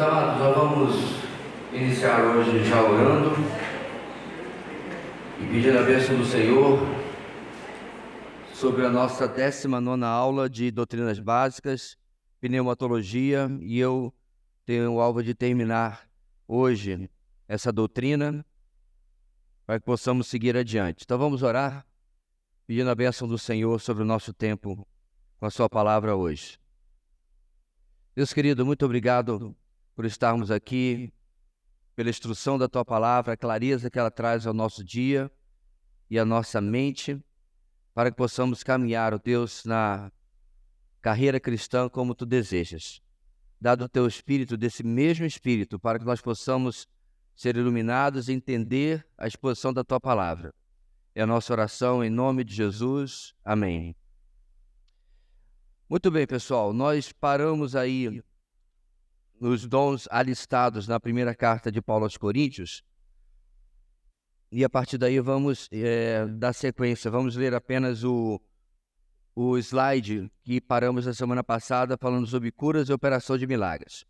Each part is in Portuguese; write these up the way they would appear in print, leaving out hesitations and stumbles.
Meus amados, nós vamos iniciar hoje já orando e pedindo a bênção do Senhor sobre a nossa 19ª aula de doutrinas básicas, pneumatologia, e eu tenho o alvo de terminar hoje essa doutrina para que possamos seguir adiante. Então vamos orar, pedindo a bênção do Senhor sobre o nosso tempo com a sua palavra hoje. Deus querido, muito obrigado por estarmos aqui, pela instrução da Tua Palavra, a clareza que ela traz ao nosso dia e à nossa mente, para que possamos caminhar, ó Deus, na carreira cristã como Tu desejas. Dado o Teu Espírito, desse mesmo Espírito, para que nós possamos ser iluminados e entender a exposição da Tua Palavra. É a nossa oração em nome de Jesus. Amém. Muito bem, pessoal, nós paramos aí nos dons alistados na primeira carta de Paulo aos Coríntios, e a partir daí vamos dar sequência. Vamos ler apenas o slide que paramos na semana passada, falando sobre curas e operação de milagres.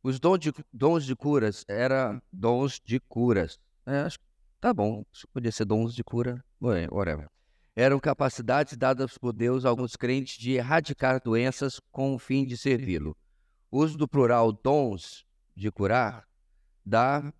Os dons de curas eram dons de curas. Acho que tá bom, podia ser dons de cura, whatever. Eram capacidades dadas por Deus a alguns crentes de erradicar doenças com o fim de servi-lo. O uso do plural dons de curar dá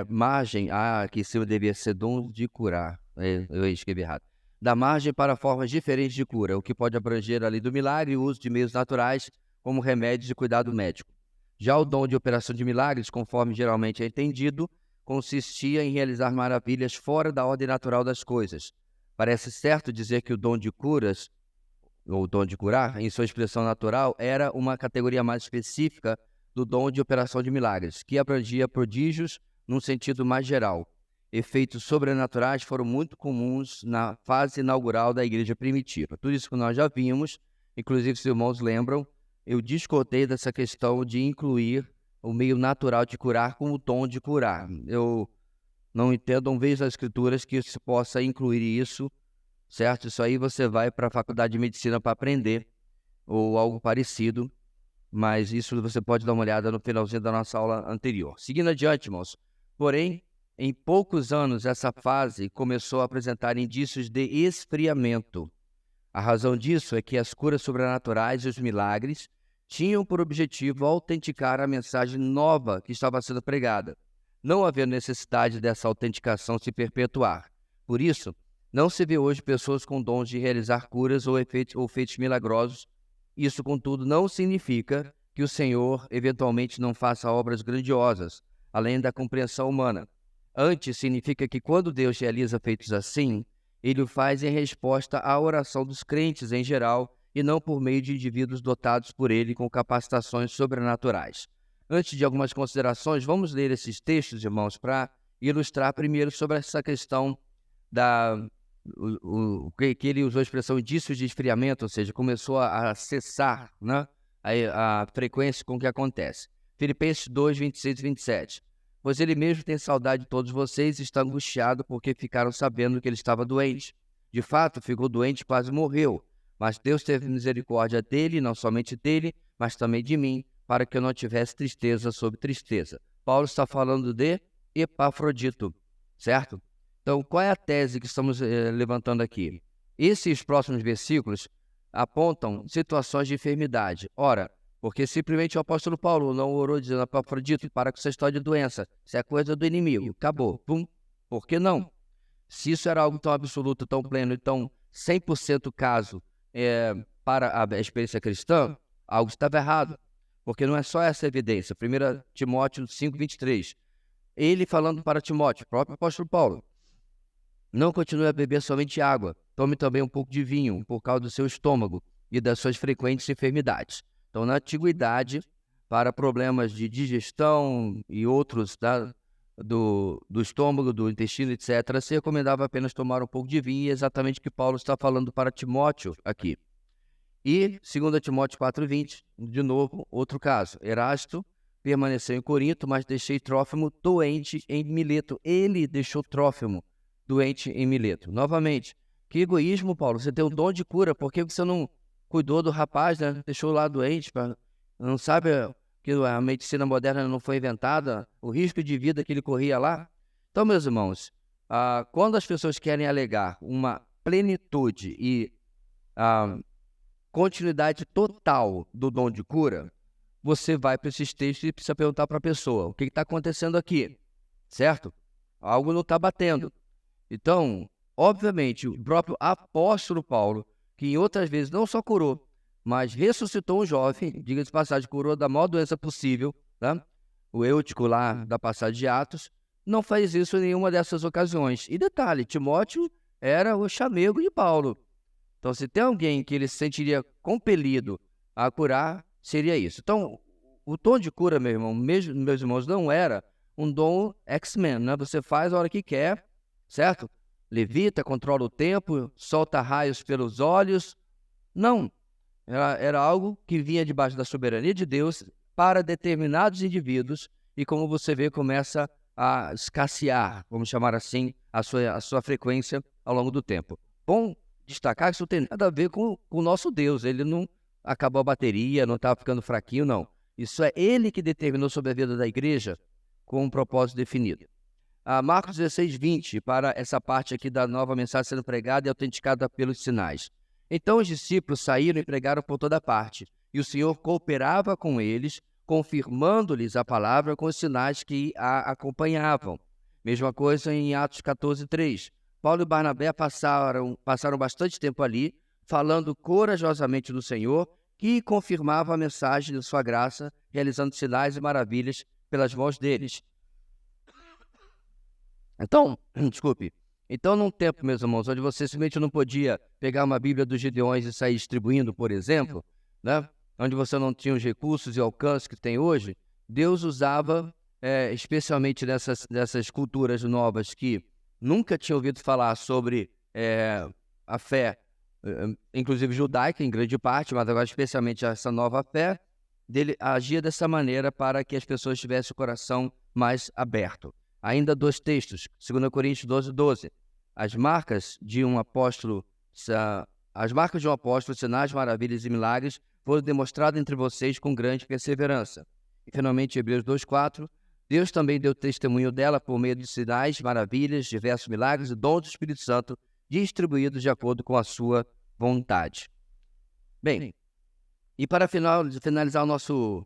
margem, aqui em cima devia ser dons de curar, eu escrevi errado, dá margem para formas diferentes de cura, o que pode abranger a lei do milagre e o uso de meios naturais como remédios de cuidado médico. Já o dom de operação de milagres, conforme geralmente é entendido, consistia em realizar maravilhas fora da ordem natural das coisas. Parece certo dizer que o dom de curas, ou dom de curar, em sua expressão natural, era uma categoria mais específica do dom de operação de milagres, que abrangia prodígios num sentido mais geral. Efeitos sobrenaturais foram muito comuns na fase inaugural da igreja primitiva. Tudo isso que nós já vimos, inclusive se os irmãos lembram, eu discutei dessa questão de incluir o meio natural de curar com o dom de curar. Eu não entendo, não vejo nas escrituras que se possa incluir isso, certo? Isso aí você vai para a faculdade de medicina para aprender, ou algo parecido, mas isso você pode dar uma olhada no finalzinho da nossa aula anterior. Seguindo adiante, irmãos, porém, em poucos anos essa fase começou a apresentar indícios de esfriamento. A razão disso é que as curas sobrenaturais e os milagres tinham por objetivo autenticar a mensagem nova que estava sendo pregada, não havendo necessidade dessa autenticação se perpetuar. Por isso, não se vê hoje pessoas com dons de realizar curas ou feitos milagrosos. Isso, contudo, não significa que o Senhor eventualmente não faça obras grandiosas, além da compreensão humana. Antes, significa que quando Deus realiza feitos assim, Ele o faz em resposta à oração dos crentes em geral e não por meio de indivíduos dotados por Ele com capacitações sobrenaturais. Antes de algumas considerações, vamos ler esses textos, irmãos, para ilustrar primeiro sobre essa questão que ele usou a expressão indícios de esfriamento, ou seja, começou a cessar, né, a frequência com que acontece. Filipenses 2, 26 e 27. Pois ele mesmo tem saudade de todos vocês e está angustiado porque ficaram sabendo que ele estava doente. De fato, ficou doente e quase morreu. Mas Deus teve misericórdia dele, não somente dele, mas também de mim, para que eu não tivesse tristeza sobre tristeza. Paulo está falando de Epafrodito, certo? Então, qual é a tese que estamos levantando aqui? Esses próximos versículos apontam situações de enfermidade. Ora, porque simplesmente o apóstolo Paulo não orou dizendo a Epafrodito, para com essa história de doença, isso é coisa do inimigo, acabou, pum. Por que não? Se isso era algo tão absoluto, tão pleno e tão 100% caso para a experiência cristã, algo estava errado, porque não é só essa evidência. 1 Timóteo 5, 23. Ele falando para Timóteo, o próprio apóstolo Paulo, não continue a beber somente água, tome também um pouco de vinho, por causa do seu estômago e das suas frequentes enfermidades. Então, na antiguidade, para problemas de digestão e outros do estômago, do intestino, etc., se recomendava apenas tomar um pouco de vinho, e é exatamente o que Paulo está falando para Timóteo aqui. E 2 Timóteo 4,20, de novo, outro caso. Erasto permaneceu em Corinto, mas deixei Trófimo doente em Mileto. Ele deixou Trófimo doente em Mileto. Novamente, que egoísmo, Paulo. Você tem o dom de cura, por que você não cuidou do rapaz, né? Deixou lá doente, não sabe que a medicina moderna não foi inventada, o risco de vida que ele corria lá. Então, meus irmãos, quando as pessoas querem alegar uma plenitude e continuidade total do dom de cura, você vai para esses textos e precisa perguntar para a pessoa, o que está acontecendo aqui, certo? Algo não está batendo. Então, obviamente, o próprio apóstolo Paulo, que em outras vezes não só curou, mas ressuscitou um jovem, diga-se de passagem, curou da maior doença possível, tá? O Eutico lá da passagem de Atos, não faz isso em nenhuma dessas ocasiões. E detalhe, Timóteo era o chamego de Paulo. Então, se tem alguém que ele se sentiria compelido a curar, seria isso. Então, o dom de cura, meu irmão, meus irmãos, não era um dom X-Men, né? Você faz a hora que quer, certo? Levita, controla o tempo, solta raios pelos olhos. Não. Era algo que vinha debaixo da soberania de Deus para determinados indivíduos e, como você vê, começa a escassear, vamos chamar assim, a sua frequência ao longo do tempo. Bom destacar que isso não tem nada a ver com o nosso Deus. Ele não acabou a bateria, não estava ficando fraquinho, não. Isso é Ele que determinou sobre a vida da igreja com um propósito definido. Marcos 16, 20, para essa parte aqui da nova mensagem sendo pregada e autenticada pelos sinais. Então os discípulos saíram e pregaram por toda parte, e o Senhor cooperava com eles, confirmando-lhes a palavra com os sinais que a acompanhavam. Mesma coisa em Atos 14, 3. Paulo e Barnabé passaram bastante tempo ali, falando corajosamente do Senhor, que confirmava a mensagem de sua graça, realizando sinais e maravilhas pelas mãos deles. Então, num tempo, meus irmãos, onde você simplesmente não podia pegar uma Bíblia dos Gideões e sair distribuindo, por exemplo, né? Onde você não tinha os recursos e alcance que tem hoje, Deus usava, especialmente nessas culturas novas que nunca tinham ouvido falar sobre a fé, inclusive judaica, em grande parte, mas agora especialmente essa nova fé, dele agia dessa maneira para que as pessoas tivessem o coração mais aberto. Ainda 2 textos, 2 Coríntios 12, 12. As marcas de um apóstolo, sinais, maravilhas e milagres, foram demonstradas entre vocês com grande perseverança. E, finalmente, Hebreus 2, 4. Deus também deu testemunho dela por meio de sinais, maravilhas, diversos milagres e dons do Espírito Santo, distribuídos de acordo com a sua vontade. Bem, e para finalizar o nosso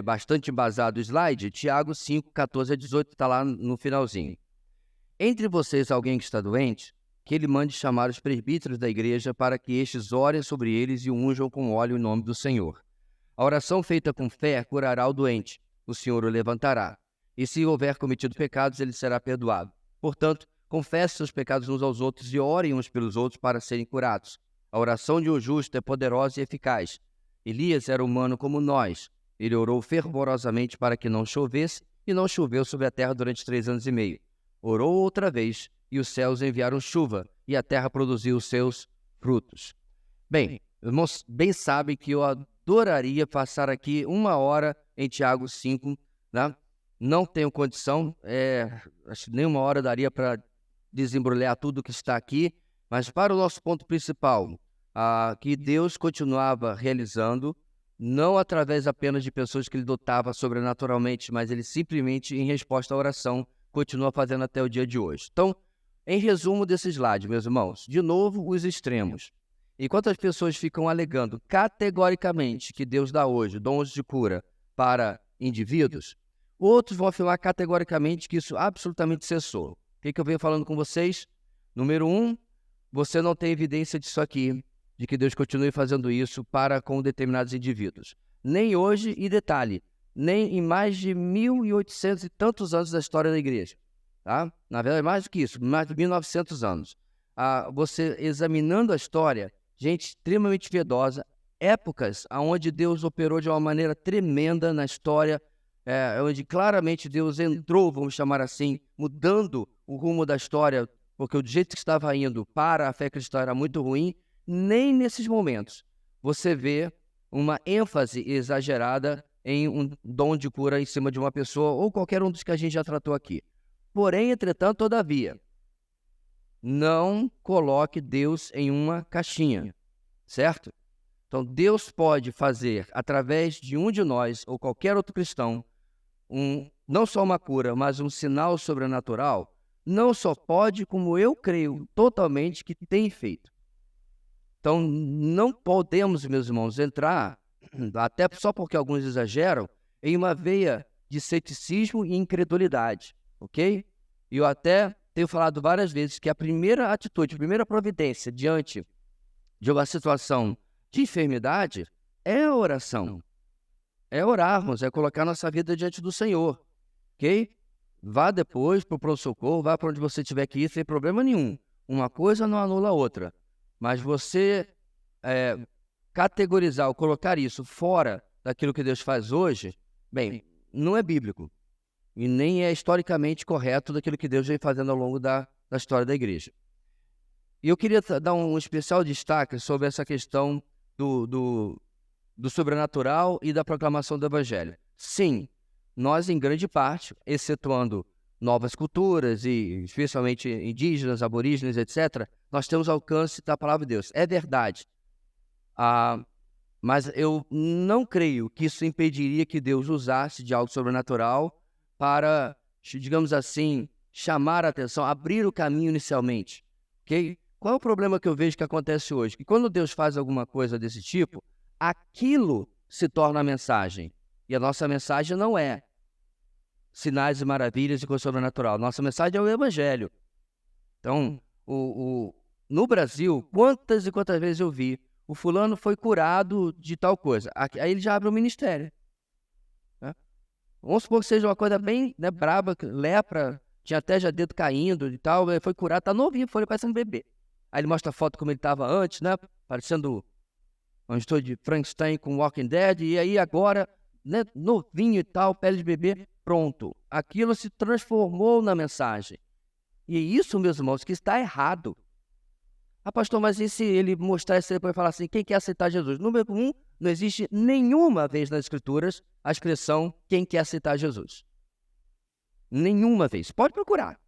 bastante embasado slide, Tiago 5, 14 a 18 está lá no finalzinho. Entre vocês alguém que está doente, que ele mande chamar os presbíteros da igreja para que estes orem sobre eles e o unjam com óleo em nome do Senhor. A oração feita com fé curará o doente, o Senhor o levantará. E se houver cometido pecados, ele será perdoado. Portanto, confessem seus pecados uns aos outros e orem uns pelos outros para serem curados. A oração de um justo é poderosa e eficaz. Elias era humano como nós. Ele orou fervorosamente para que não chovesse, e não choveu sobre a terra durante 3 anos e meio. Orou outra vez, e os céus enviaram chuva, e a terra produziu os seus frutos. Bem, irmãos, bem sabem que eu adoraria passar aqui 1 hora em Tiago 5, né? Não tenho condição, acho que nem 1 hora daria para desembrulhar tudo que está aqui, mas para o nosso ponto principal, que Deus continuava realizando, não através apenas de pessoas que ele dotava sobrenaturalmente, mas ele simplesmente, em resposta à oração, continua fazendo até o dia de hoje. Então, em resumo desse slide, meus irmãos, de novo, os extremos. Enquanto as pessoas ficam alegando categoricamente que Deus dá hoje dons de cura para indivíduos, outros vão afirmar categoricamente que isso absolutamente cessou. O que eu venho falando com vocês? Número 1, você não tem evidência disso aqui, de que Deus continue fazendo isso para com determinados indivíduos. Nem hoje, e detalhe, nem em mais de 1.800 e tantos anos da história da igreja. Tá? Na verdade, mais do que isso, mais de 1.900 anos. Você examinando a história, gente extremamente piedosa, épocas onde Deus operou de uma maneira tremenda na história, onde claramente Deus entrou, vamos chamar assim, mudando o rumo da história, porque do jeito que estava indo para a fé cristã era muito ruim. Nem nesses momentos você vê uma ênfase exagerada em um dom de cura em cima de uma pessoa ou qualquer um dos que a gente já tratou aqui. Porém, entretanto, todavia, não coloque Deus em uma caixinha, certo? Então, Deus pode fazer, através de um de nós, ou qualquer outro cristão, não só uma cura, mas um sinal sobrenatural. Não só pode, como eu creio totalmente que tem feito. Então, não podemos, meus irmãos, entrar, até só porque alguns exageram, em uma veia de ceticismo e incredulidade, ok? E eu até tenho falado várias vezes que a primeira atitude, a primeira providência diante de uma situação de enfermidade é a oração. É orarmos, é colocar nossa vida diante do Senhor, ok? Vá depois para o pronto-socorro, vá para onde você tiver que ir, sem problema nenhum. Uma coisa não anula a outra. Mas você categorizar ou colocar isso fora daquilo que Deus faz hoje, bem, não é bíblico. E nem é historicamente correto daquilo que Deus vem fazendo ao longo da história da igreja. E eu queria dar um especial destaque sobre essa questão do sobrenatural e da proclamação do Evangelho. Sim, nós, em grande parte, excetuando novas culturas, e especialmente indígenas, aborígenes, etc., nós temos alcance da palavra de Deus. É verdade. Mas eu não creio que isso impediria que Deus usasse de algo sobrenatural para, digamos assim, chamar a atenção, abrir o caminho inicialmente. Okay? Qual é o problema que eu vejo que acontece hoje? Que quando Deus faz alguma coisa desse tipo, aquilo se torna a mensagem. E a nossa mensagem não é sinais e maravilhas e coisa sobrenatural. Nossa mensagem é o Evangelho. Então, no Brasil, quantas e quantas vezes eu vi, o fulano foi curado de tal coisa. Aí ele já abre um ministério. Né? Vamos supor que seja uma coisa bem braba, lepra, tinha até já dedo caindo e tal, foi curado, tá novinho, foi parecendo bebê. Aí ele mostra a foto como ele estava antes, né? Parecendo um estudo de Frankenstein com Walking Dead, e aí agora, né, novinho e tal, pele de bebê, pronto. Aquilo se transformou na mensagem. E isso, meus irmãos, que está errado. Pastor, mas e se ele mostrar isso depois e falar assim, quem quer aceitar Jesus? Número 1, não existe nenhuma vez nas Escrituras a expressão quem quer aceitar Jesus. Nenhuma vez. Pode procurar.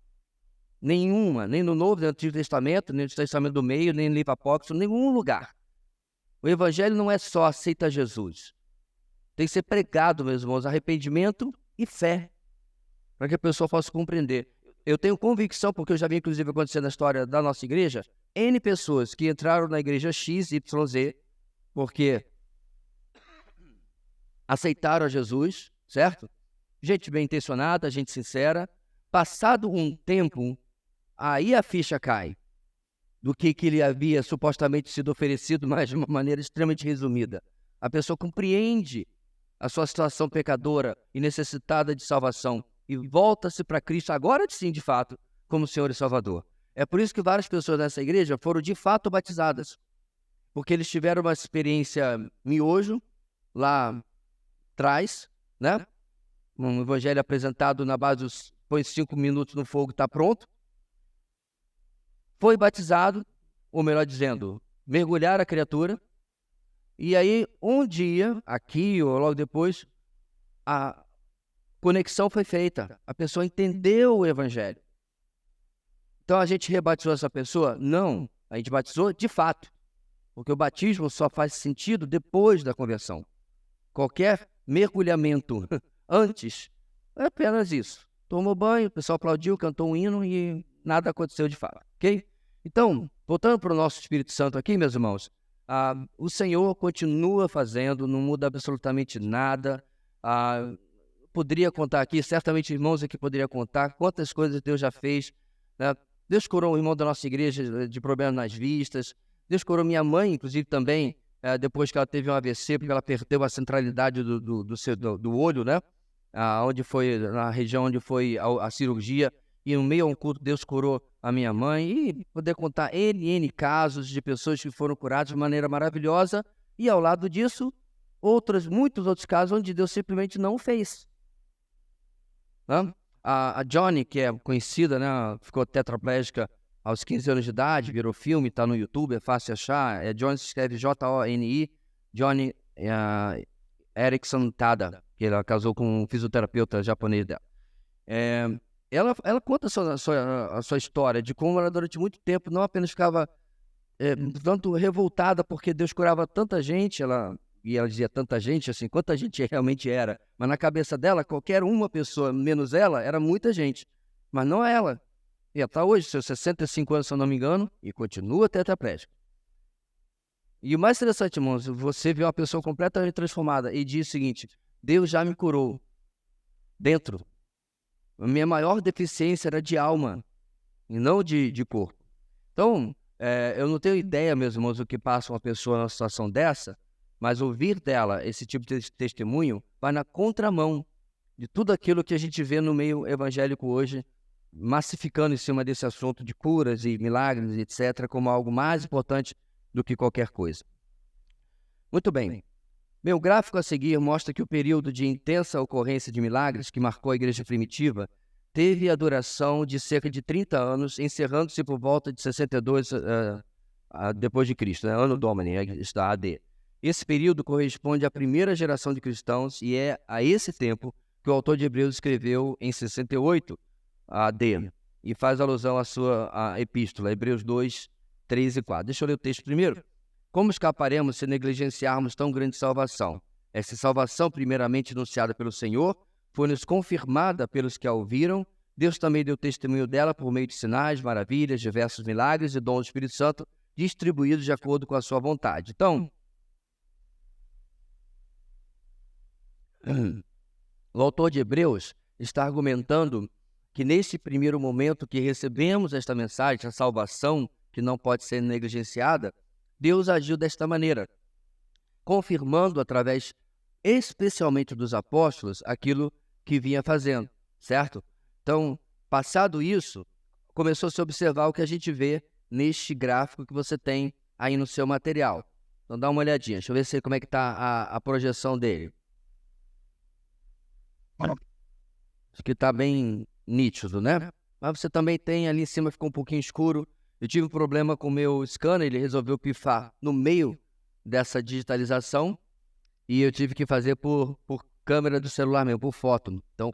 Nenhuma. Nem no Novo, nem no Antigo Testamento, nem no Testamento do Meio, nem no livro apócrifo, nenhum lugar. O Evangelho não é só aceita Jesus. Tem que ser pregado, meus irmãos, arrependimento e fé, para que a pessoa possa compreender. Eu tenho convicção, porque eu já vi, inclusive, acontecer na história da nossa igreja, N pessoas que entraram na igreja X, Y, Z, porque aceitaram a Jesus, certo? Gente bem intencionada, gente sincera. Passado um tempo, aí a ficha cai do que lhe havia supostamente sido oferecido, mas de uma maneira extremamente resumida. A pessoa compreende a sua situação pecadora e necessitada de salvação e volta-se para Cristo, agora sim, de fato, como Senhor e Salvador. É por isso que várias pessoas nessa igreja foram de fato batizadas, porque eles tiveram uma experiência miojo lá atrás, né? Um evangelho apresentado na base dos põe 5 minutos no fogo, está pronto. Foi batizado, ou melhor dizendo, mergulhar a criatura. E aí, um dia, aqui ou logo depois, a conexão foi feita. A pessoa entendeu o evangelho. Então, a gente rebatizou essa pessoa? Não. A gente batizou de fato. Porque o batismo só faz sentido depois da conversão. Qualquer mergulhamento antes é apenas isso. Tomou banho, o pessoal aplaudiu, cantou um hino e nada aconteceu de fato, ok? Então, voltando para o nosso Espírito Santo aqui, meus irmãos, o Senhor continua fazendo, não muda absolutamente nada. Poderia contar aqui, certamente irmãos aqui poderiam contar quantas coisas Deus já fez, né? Deus curou um irmão da nossa igreja de problemas nas vistas. Deus curou minha mãe, inclusive, também, depois que ela teve um AVC, porque ela perdeu a centralidade do olho, né? Onde foi, na região onde foi a cirurgia, e no meio a um culto Deus curou a minha mãe, e poder contar N casos de pessoas que foram curadas de maneira maravilhosa, e ao lado disso, muitos outros casos onde Deus simplesmente não fez. Né? A Johnny, que é conhecida, né, ficou tetraplégica aos 15 anos de idade, virou filme, está no YouTube, é fácil achar. Johnny se escreve Joni, Johnny Erickson Tada, que ela casou com um fisioterapeuta japonês dela. Ela conta a sua história de como ela durante muito tempo não apenas ficava tanto revoltada porque Deus curava tanta gente, ela dizia tanta gente, assim, quanta gente realmente era. Mas na cabeça dela, qualquer uma pessoa, menos ela, era muita gente. Mas não ela. E ela está hoje, seus 65 anos, se eu não me engano, e continua tetraplégica. E o mais interessante, irmãos, você vê uma pessoa completamente transformada e diz o seguinte: Deus já me curou dentro. A minha maior deficiência era de alma e não de corpo. Então, eu não tenho ideia, meus irmãos, o que passa uma pessoa numa situação dessa, mas ouvir dela esse tipo de testemunho vai na contramão de tudo aquilo que a gente vê no meio evangélico hoje, massificando em cima desse assunto de curas e milagres, etc., como algo mais importante do que qualquer coisa. Muito bem. Meu gráfico a seguir mostra que o período de intensa ocorrência de milagres que marcou a igreja primitiva teve a duração de cerca de 30 anos, encerrando-se por volta de 62 depois de Cristo, né? Ano Domini, está AD. Esse período corresponde à primeira geração de cristãos e é a esse tempo que o autor de Hebreus escreveu em 68 AD e faz alusão à sua epístola, Hebreus 2, 3 e 4. Deixa eu ler o texto primeiro. Como escaparemos se negligenciarmos tão grande salvação? Essa salvação, primeiramente anunciada pelo Senhor, foi-nos confirmada pelos que a ouviram. Deus também deu testemunho dela por meio de sinais, maravilhas, diversos milagres e dons do Espírito Santo, distribuídos de acordo com a sua vontade. Então, o autor de Hebreus está argumentando que nesse primeiro momento que recebemos esta mensagem, a salvação que não pode ser negligenciada, Deus agiu desta maneira, confirmando através especialmente dos apóstolos aquilo que vinha fazendo, certo? Então, passado isso, começou a se observar o que a gente vê neste gráfico que você tem aí no seu material. Então dá uma olhadinha, deixa eu ver como é que está a projeção dele. Acho que está bem nítido, né? Mas você também tem ali em cima, ficou um pouquinho escuro. Eu tive um problema com o meu scanner, ele resolveu pifar no meio dessa digitalização e eu tive que fazer por câmera do celular mesmo, por foto. Então,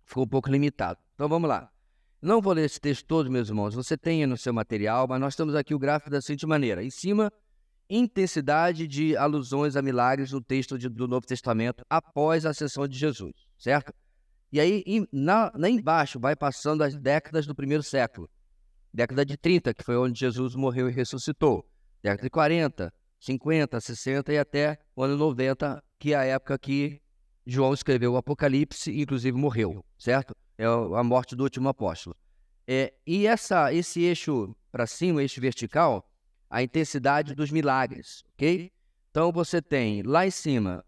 ficou um pouco limitado. Então, vamos lá. Não vou ler esse texto todo, meus irmãos. Você tem no seu material, mas nós temos aqui o gráfico da seguinte maneira. Em cima, intensidade de alusões a milagres no texto do Novo Testamento após a ascensão de Jesus, certo? E aí, lá embaixo, vai passando as décadas do primeiro século. Década de 30, que foi onde Jesus morreu e ressuscitou. Década de 40, 50, 60 e até o ano 90, que é a época que João escreveu o Apocalipse e inclusive morreu, certo? É a morte do último apóstolo. E esse eixo para cima, eixo vertical, a intensidade dos milagres, ok? Então você tem lá em cima,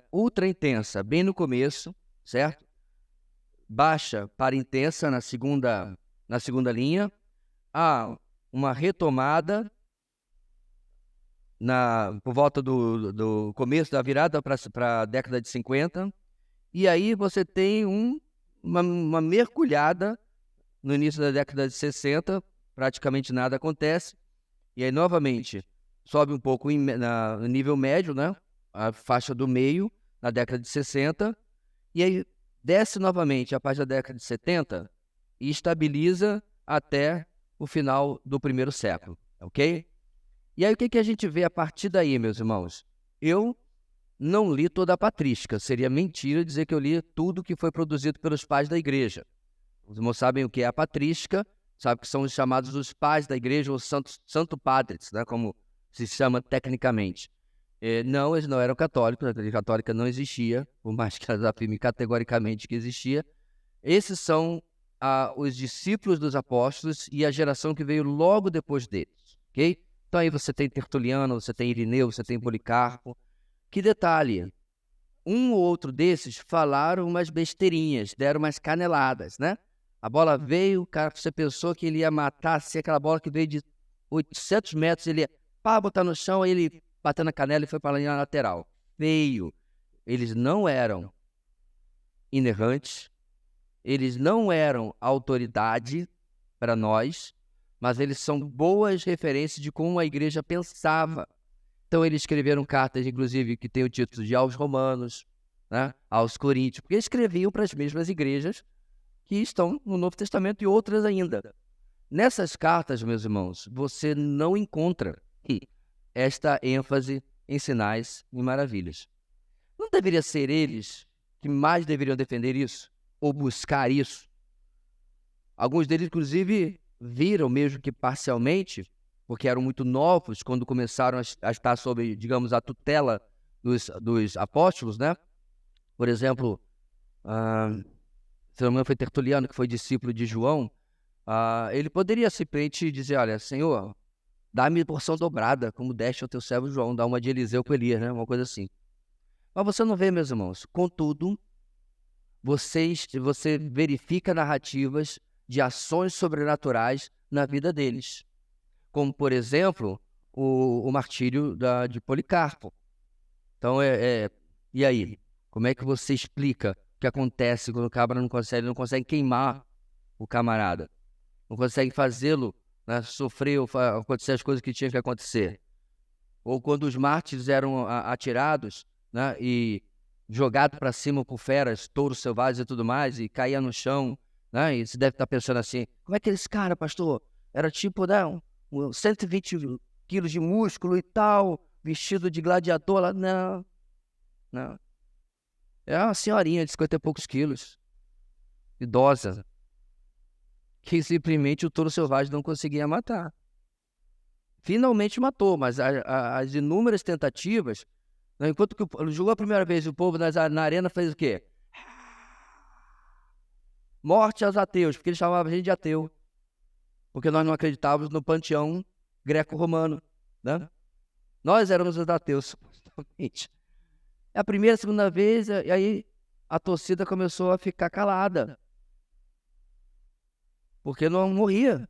ultra intensa, bem no começo, certo? Baixa para intensa na segunda linha. Há uma retomada por volta do começo da virada para a década de 50, e aí você tem uma mergulhada no início da década de 60, praticamente nada acontece, e aí novamente sobe um pouco no nível médio, né? A faixa do meio, na década de 60, e aí desce novamente a partir da década de 70 e estabiliza até o final do primeiro século, ok? E aí o que a gente vê a partir daí, meus irmãos? Eu não li toda a patrística, seria mentira dizer que eu li tudo que foi produzido pelos pais da igreja. Os irmãos sabem o que é a patrística, sabem que são os chamados os pais da igreja, ou santo padres, né, como se chama tecnicamente. Não, eles não eram católicos, a igreja católica não existia, por mais que elas afirmem categoricamente que existia. Esses são os discípulos dos apóstolos e a geração que veio logo depois deles, ok? Então aí você tem Tertuliano, você tem Irineu, você tem Policarpo. Que detalhe, um ou outro desses falaram umas besteirinhas, deram umas caneladas, né? A bola veio, o cara, você pensou que ele ia matar, assim, aquela bola que veio de 800 metros, ele ia botar no chão, aí ele bateu na canela e foi para a linha lateral. Veio. Eles não eram inerrantes, eles não eram autoridade para nós, mas eles são boas referências de como a igreja pensava. Então eles escreveram cartas, inclusive, que tem o título de aos romanos, né, aos coríntios, porque escreviam para as mesmas igrejas que estão no Novo Testamento e outras ainda. Nessas cartas, meus irmãos, você não encontra esta ênfase em sinais e maravilhas. Não deveria ser eles que mais deveriam defender isso, ou buscar isso? Alguns deles, inclusive, viram mesmo que parcialmente, porque eram muito novos quando começaram a estar sob, digamos, a tutela dos apóstolos, né? Por exemplo, se não me engano foi Tertuliano, que foi discípulo de João. Ele poderia simplesmente dizer, olha, Senhor, dá-me porção dobrada, como deste ao teu servo João, dá uma de Eliseu com Elias, né? Uma coisa assim. Mas você não vê, meus irmãos. Contudo, você verifica narrativas de ações sobrenaturais na vida deles. Como, por exemplo, o martírio de Policarpo. Então, e aí? Como é que você explica o que acontece quando o cabra não consegue queimar o camarada? Não consegue fazê-lo, né, sofrer ou acontecer as coisas que tinham que acontecer. Ou quando os mártires eram atirados, né, e jogados para cima por feras, touros selvagens e tudo mais, e caía no chão, né, e você deve estar pensando assim, como é que esse cara, pastor, era tipo, né, 120 quilos de músculo e tal, vestido de gladiador lá? Não, não. É uma senhorinha de 50 e poucos quilos, idosa, que simplesmente o touro selvagem não conseguia matar. Finalmente matou, mas as inúmeras tentativas, né, enquanto que jogou a primeira vez, o povo na arena fez o quê? Morte aos ateus, porque eles chamavam a gente de ateu, porque nós não acreditávamos no panteão greco-romano, né? Nós éramos os ateus, supostamente. A primeira, a segunda vez, e aí a torcida começou a ficar calada, porque não morria.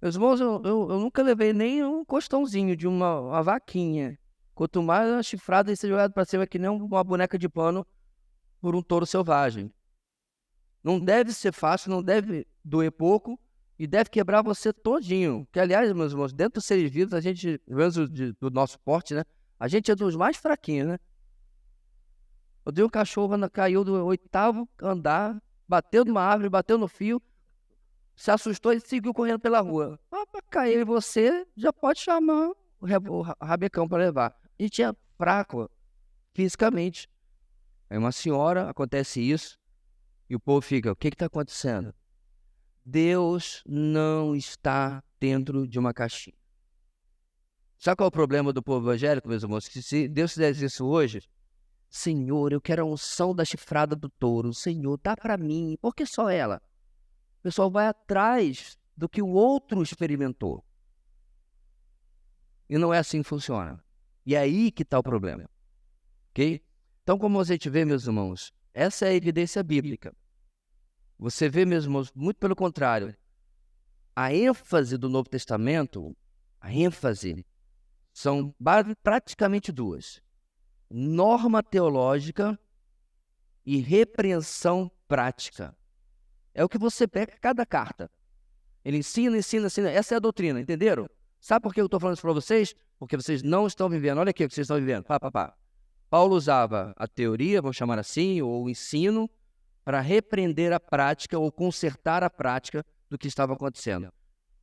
Meus irmãos, eu nunca levei nem um costãozinho de uma vaquinha. Quanto mais uma chifrada e ser jogado para cima que nem uma boneca de pano por um touro selvagem. Não deve ser fácil, não deve doer pouco e deve quebrar você todinho. Que, aliás, meus irmãos, dentro dos seres vivos, a gente, mesmo do nosso porte, né? A gente é dos mais fraquinhos, né? Eu dei um cachorro, caiu do 8º andar, bateu numa árvore, bateu no fio, se assustou e seguiu correndo pela rua. Para cair você, já pode chamar o rabecão para levar. A gente é fraco fisicamente. Aí uma senhora, acontece isso, e o povo fica, o que está acontecendo? Deus não está dentro de uma caixinha. Sabe qual é o problema do povo evangélico, meus irmãos? Que se Deus fizesse isso hoje, Senhor, eu quero a unção da chifrada do touro. Senhor, dá para mim. Por que só ela? O pessoal vai atrás do que o outro experimentou. E não é assim que funciona. E é aí que está o problema. Ok? Então, como a gente vê, meus irmãos, essa é a evidência bíblica. Você vê, meus irmãos, muito pelo contrário. A ênfase do Novo Testamento, são praticamente duas. Norma teológica e repreensão prática. É o que você pega cada carta. Ele ensina. Essa é a doutrina, entenderam? Sabe por que eu estou falando isso para vocês? Porque vocês não estão vivendo. Olha aqui o que vocês estão vivendo. Paulo usava a teoria, vamos chamar assim, ou o ensino, para repreender a prática ou consertar a prática do que estava acontecendo.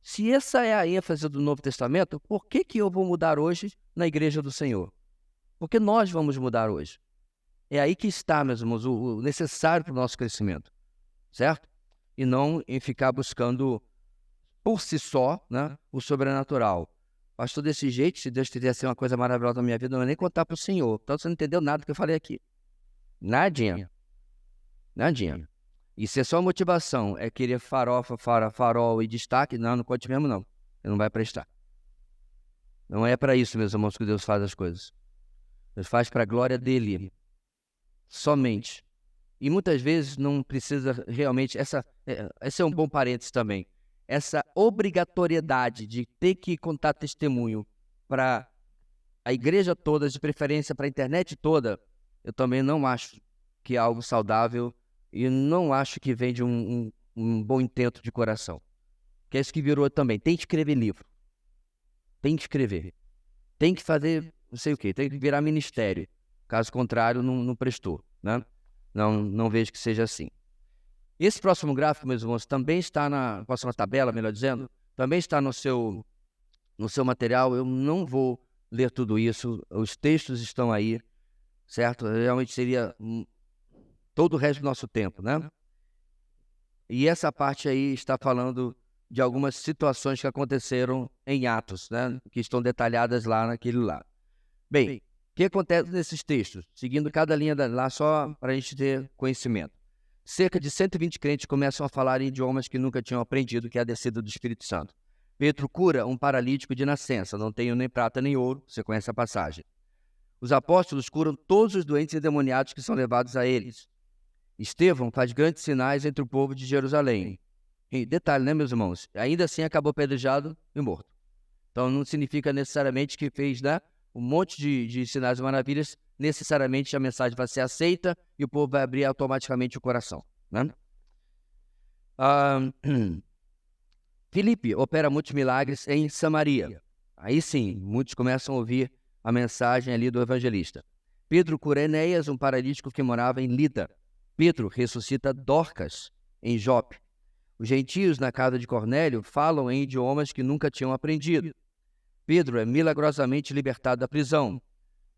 Se essa é a ênfase do Novo Testamento, por que eu vou mudar hoje na Igreja do Senhor? Porque nós vamos mudar hoje. É aí que está, meus irmãos, o necessário para o nosso crescimento. Certo? E não em ficar buscando por si só, né, o sobrenatural. Pastor, desse jeito, se Deus fizesse uma coisa maravilhosa na minha vida, eu não ia nem contar para o Senhor. Então você não entendeu nada do que eu falei aqui. Nadinha. E se a sua motivação é querer farol e destaque, não conte mesmo não. Não vai prestar. Não é para isso, meus irmãos, que Deus faz as coisas. Deus faz para a glória dele. Somente. E muitas vezes não precisa realmente, esse é um bom parênteses também, essa obrigatoriedade de ter que contar testemunho para a igreja toda, de preferência para a internet toda, eu também não acho que é algo saudável e não acho que vem de um bom intento de coração. Que é isso que virou também, tem que escrever livro, tem que escrever, tem que fazer não sei o que, tem que virar ministério, caso contrário não prestou, né? Não vejo que seja assim. Esse próximo gráfico, meus irmãos, também está na próxima tabela, melhor dizendo, também está no seu no seu material. Eu não vou ler tudo isso, os textos estão aí, certo? Realmente seria todo o resto do nosso tempo, né? E essa parte aí está falando de algumas situações que aconteceram em Atos, né? Que estão detalhadas lá naquele lá. Bem, o que acontece nesses textos? Seguindo cada linha lá só para a gente ter conhecimento. Cerca de 120 crentes começam a falar em idiomas que nunca tinham aprendido, que é a descida do Espírito Santo. Pedro cura um paralítico de nascença, não tenho nem prata nem ouro, você conhece a passagem. Os apóstolos curam todos os doentes e endemoniados que são levados a eles. Estevão faz grandes sinais entre o povo de Jerusalém. E detalhe, né, meus irmãos? Ainda assim acabou apedrejado e morto. Então não significa necessariamente que fez, né, um monte de sinais e maravilhas, necessariamente a mensagem vai ser aceita e o povo vai abrir automaticamente o coração, né? Filipe opera muitos milagres em Samaria. Aí sim, muitos começam a ouvir a mensagem ali do evangelista. Pedro cura Enéas, um paralítico que morava em Lida. Pedro ressuscita Dorcas em Jope. Os gentios na casa de Cornélio falam em idiomas que nunca tinham aprendido. Pedro é milagrosamente libertado da prisão.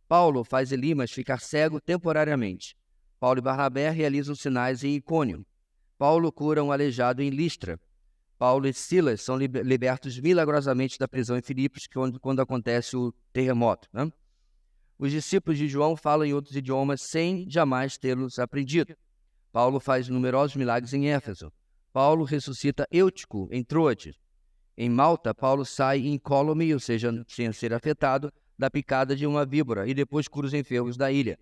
Paulo faz Elimas ficar cego temporariamente. Paulo e Barnabé realizam sinais em Icônio. Paulo cura um aleijado em Listra. Paulo e Silas são libertos milagrosamente da prisão em Filipos, quando acontece o terremoto, né? Os discípulos de João falam em outros idiomas sem jamais tê-los aprendido. Paulo faz numerosos milagres em Éfeso. Paulo ressuscita Eutico em Troade. Em Malta, Paulo sai incólume, ou seja, sem ser afetado, da picada de uma víbora e depois cura os enfermos da ilha.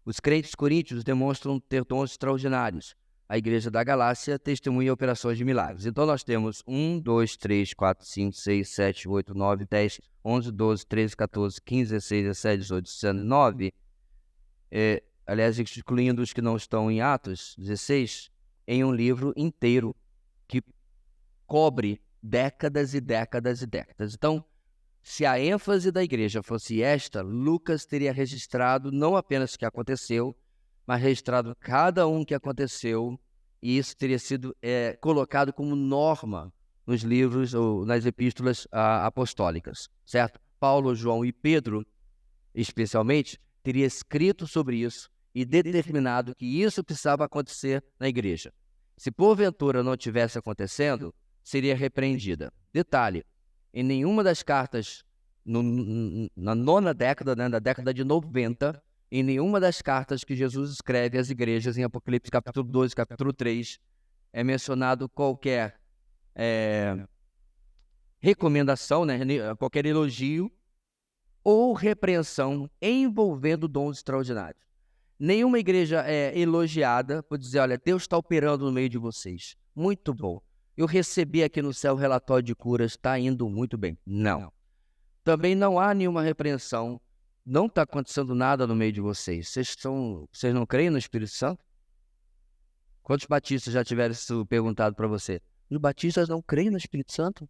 Os crentes coríntios demonstram ter dons extraordinários. A igreja da Galácia testemunha operações de milagres. Então nós temos 1, 2, 3, 4, 5, 6, 7, 8, 9, 10, 11, 12, 13, 14, 15, 16, 17, 18, 19. Aliás, excluindo os que não estão em Atos 16, em um livro inteiro que cobre décadas e décadas e décadas. Então, se a ênfase da igreja fosse esta, Lucas teria registrado não apenas o que aconteceu, mas registrado cada um que aconteceu, e isso teria sido colocado como norma nos livros ou nas epístolas apostólicas, certo? Paulo, João e Pedro, especialmente, teria escrito sobre isso e determinado que isso precisava acontecer na igreja. Se porventura não tivesse acontecendo, seria repreendida. Detalhe, em nenhuma das cartas, na nona década, né, na década de 90, em nenhuma das cartas que Jesus escreve às igrejas, em Apocalipse capítulo 12, capítulo 3, é mencionado qualquer recomendação, né, qualquer elogio ou repreensão envolvendo dons extraordinários. Nenhuma igreja é elogiada por dizer, olha, Deus está operando no meio de vocês. Muito bom. Eu recebi aqui no céu o relatório de curas, está indo muito bem. Não. Também não há nenhuma repreensão. Não está acontecendo nada no meio de vocês. Vocês não creem no Espírito Santo? Quantos batistas já tiveram isso perguntado para você? Os batistas não creem no Espírito Santo?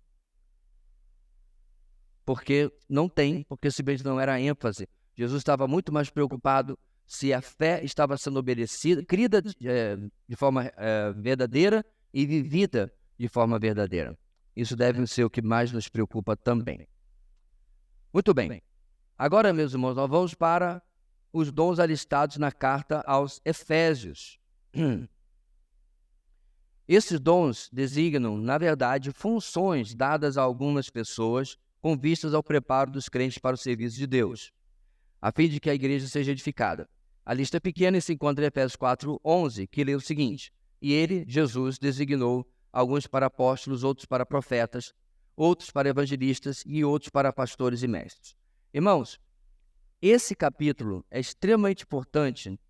Porque não tem, porque simplesmente não era ênfase. Jesus estava muito mais preocupado se a fé estava sendo obedecida, crida de forma verdadeira e vivida de forma verdadeira. Isso deve ser o que mais nos preocupa também. Muito bem. Agora, meus irmãos, nós vamos para os dons alistados na carta aos Efésios. Esses dons designam, na verdade, funções dadas a algumas pessoas com vistas ao preparo dos crentes para o serviço de Deus, a fim de que a igreja seja edificada. A lista é pequena e se encontra em Efésios 4:11, que lê o seguinte: E ele, Jesus, designou alguns para apóstolos, outros para profetas, outros para evangelistas e outros para pastores e mestres. Irmãos, esse capítulo é extremamente importante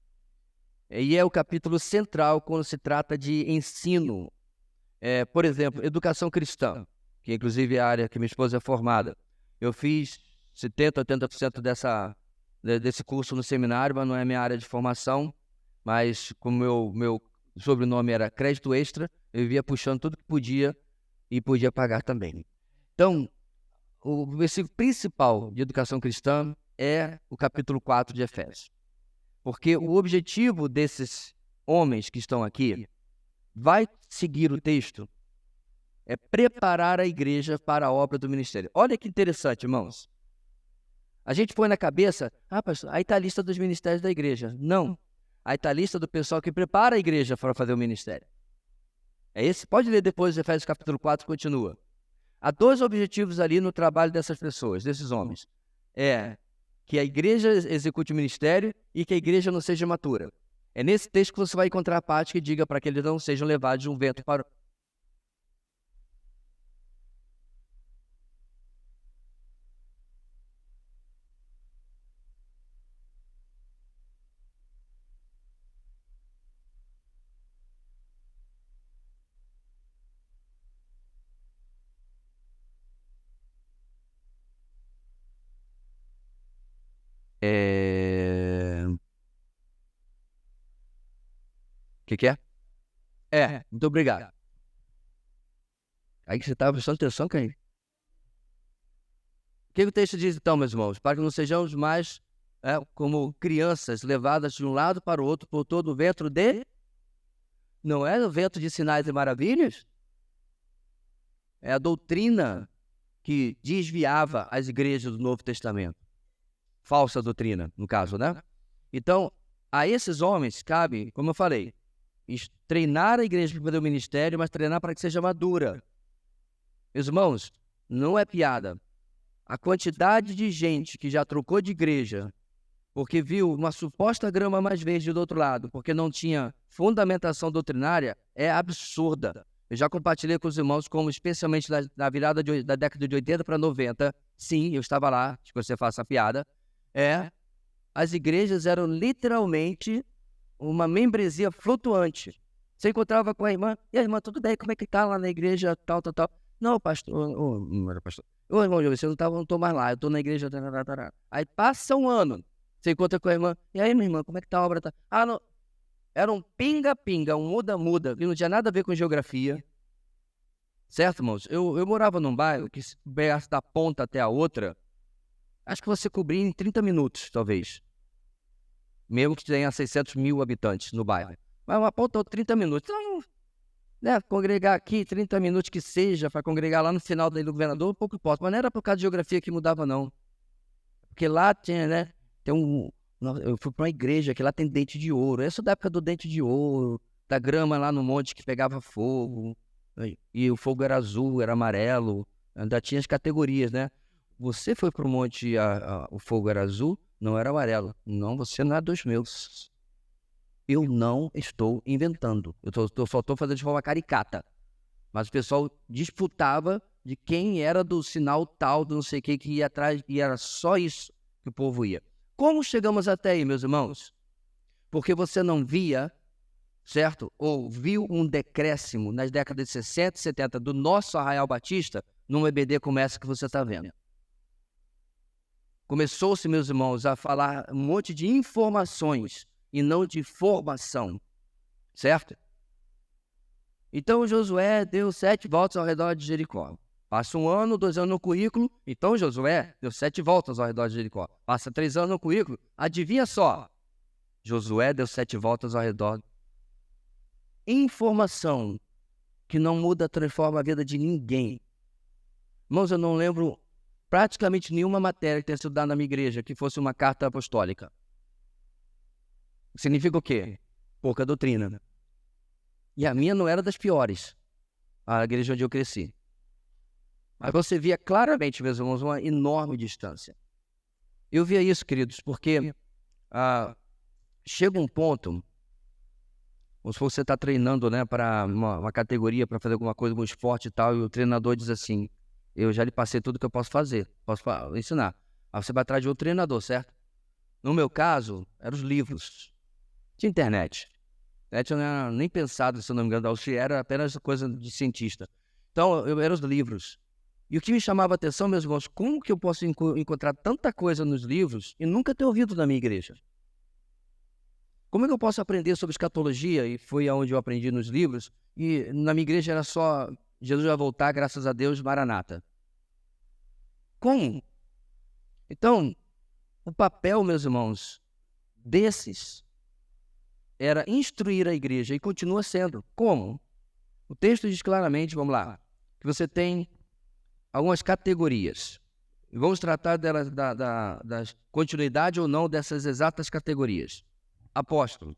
e é o capítulo central quando se trata de ensino. Por exemplo, educação cristã, que inclusive é a área que minha esposa é formada. Eu fiz 70%, 80% desse curso no seminário, mas não é minha área de formação. Mas como meu sobrenome era crédito extra, eu vivia puxando tudo que podia e podia pagar também. Então, o versículo principal de educação cristã é o capítulo 4 de Efésios. Porque o objetivo desses homens que estão aqui vai seguir o texto É preparar a igreja para a obra do ministério. Olha que interessante, irmãos. A gente põe na cabeça, pastor, aí está a lista dos ministérios da igreja. Não. Aí está a lista do pessoal que prepara a igreja para fazer o ministério. É esse? Pode ler depois, Efésios capítulo 4, continua. Há 2 objetivos ali no trabalho dessas pessoas, desses homens. É que a igreja execute o ministério e que a igreja não seja imatura. É nesse texto que você vai encontrar a parte que diga para que eles não sejam levados de um vento para que é? Muito obrigado. Aí que você estava prestando atenção, Caim. O que o texto diz então, meus irmãos? Para que não sejamos mais como crianças levadas de um lado para o outro por todo o vento de... Não é o vento de sinais e maravilhas? É a doutrina que desviava as igrejas do Novo Testamento. Falsa doutrina, no caso, né? Então, a esses homens cabe, como eu falei, treinar a igreja para fazer o ministério, mas treinar para que seja madura. Meus irmãos, não é piada. A quantidade de gente que já trocou de igreja porque viu uma suposta grama mais verde do outro lado, porque não tinha fundamentação doutrinária, é absurda. Eu já compartilhei com os irmãos, como especialmente na virada da década de 80 para 90, sim, eu estava lá, acho que você faça a piada, as igrejas eram literalmente uma membresia flutuante. Você encontrava com a irmã, e a irmã, tudo bem, como é que tá lá na igreja, tal. Não, pastor, não era pastor. Ô, irmão, você não estou mais lá, eu estou na igreja. Aí passa um ano, você encontra com a irmã, e aí, minha irmã, como é que tá a obra? Não. Era um pinga-pinga, um muda-muda, que não tinha nada a ver com geografia. Certo, irmãos? Eu morava num bairro que, se pegasse da ponta até a outra, acho que você cobria em 30 minutos, talvez. Mesmo que tenha 600 mil habitantes no bairro. Mas uma ponta ou 30 minutos. Então, congregar aqui 30 minutos que seja, para congregar lá no final da Ilha do Governador, pouco importa. Mas não era por causa de geografia que mudava, não. Porque lá tinha, eu fui para uma igreja que lá tem dente de ouro. Essa da época do dente de ouro, da grama lá no monte que pegava fogo. E o fogo era azul, era amarelo. Ainda tinha as categorias, né? Você foi para o monte, o fogo era azul, não era amarelo. Não, você não é dos meus. Eu não estou inventando. Eu só estou fazendo de forma caricata. Mas o pessoal disputava de quem era do sinal tal, do não sei o que ia atrás, e era só isso que o povo ia. Como chegamos até aí, meus irmãos? Porque você não via, certo? Ou viu um decréscimo nas décadas de 60 e 70 do nosso Arraial Batista, num EBD como essa que você está vendo. Começou-se, meus irmãos, a falar um monte de informações e não de formação, certo? Então Josué deu 7 voltas ao redor de Jericó. Passa 1 ano, 2 anos no currículo, então Josué deu 7 voltas ao redor de Jericó. Passa 3 anos no currículo, adivinha só, Josué deu 7 voltas ao redor. Informação que não muda, transforma a vida de ninguém. Irmãos, eu não lembro praticamente nenhuma matéria que tenha sido dada na minha igreja que fosse uma carta apostólica. Significa o quê? Pouca doutrina. E a minha não era das piores, a igreja onde eu cresci. Mas você via claramente, meus irmãos, uma enorme distância. Eu via isso, queridos, porque chega um ponto, ou se você está treinando, né, para uma categoria, para fazer alguma coisa, um esporte e tal, e o treinador diz assim, eu já lhe passei tudo que eu posso fazer, posso ensinar. Aí você vai atrás de outro treinador, certo? No meu caso, eram os livros de internet. Eu não era nem pensado, se eu não me engano, era apenas coisa de cientista. Então, eram os livros. E o que me chamava a atenção, meus irmãos, como que eu posso encontrar tanta coisa nos livros e nunca ter ouvido na minha igreja? Como é que eu posso aprender sobre escatologia? E foi aonde eu aprendi nos livros. E na minha igreja era só, Jesus vai voltar, graças a Deus, Maranata. Como? Então, o papel, meus irmãos, desses era instruir a igreja e continua sendo. Como? O texto diz claramente, vamos lá, que você tem algumas categorias. E vamos tratar delas, da continuidade ou não dessas exatas categorias. Apóstolo.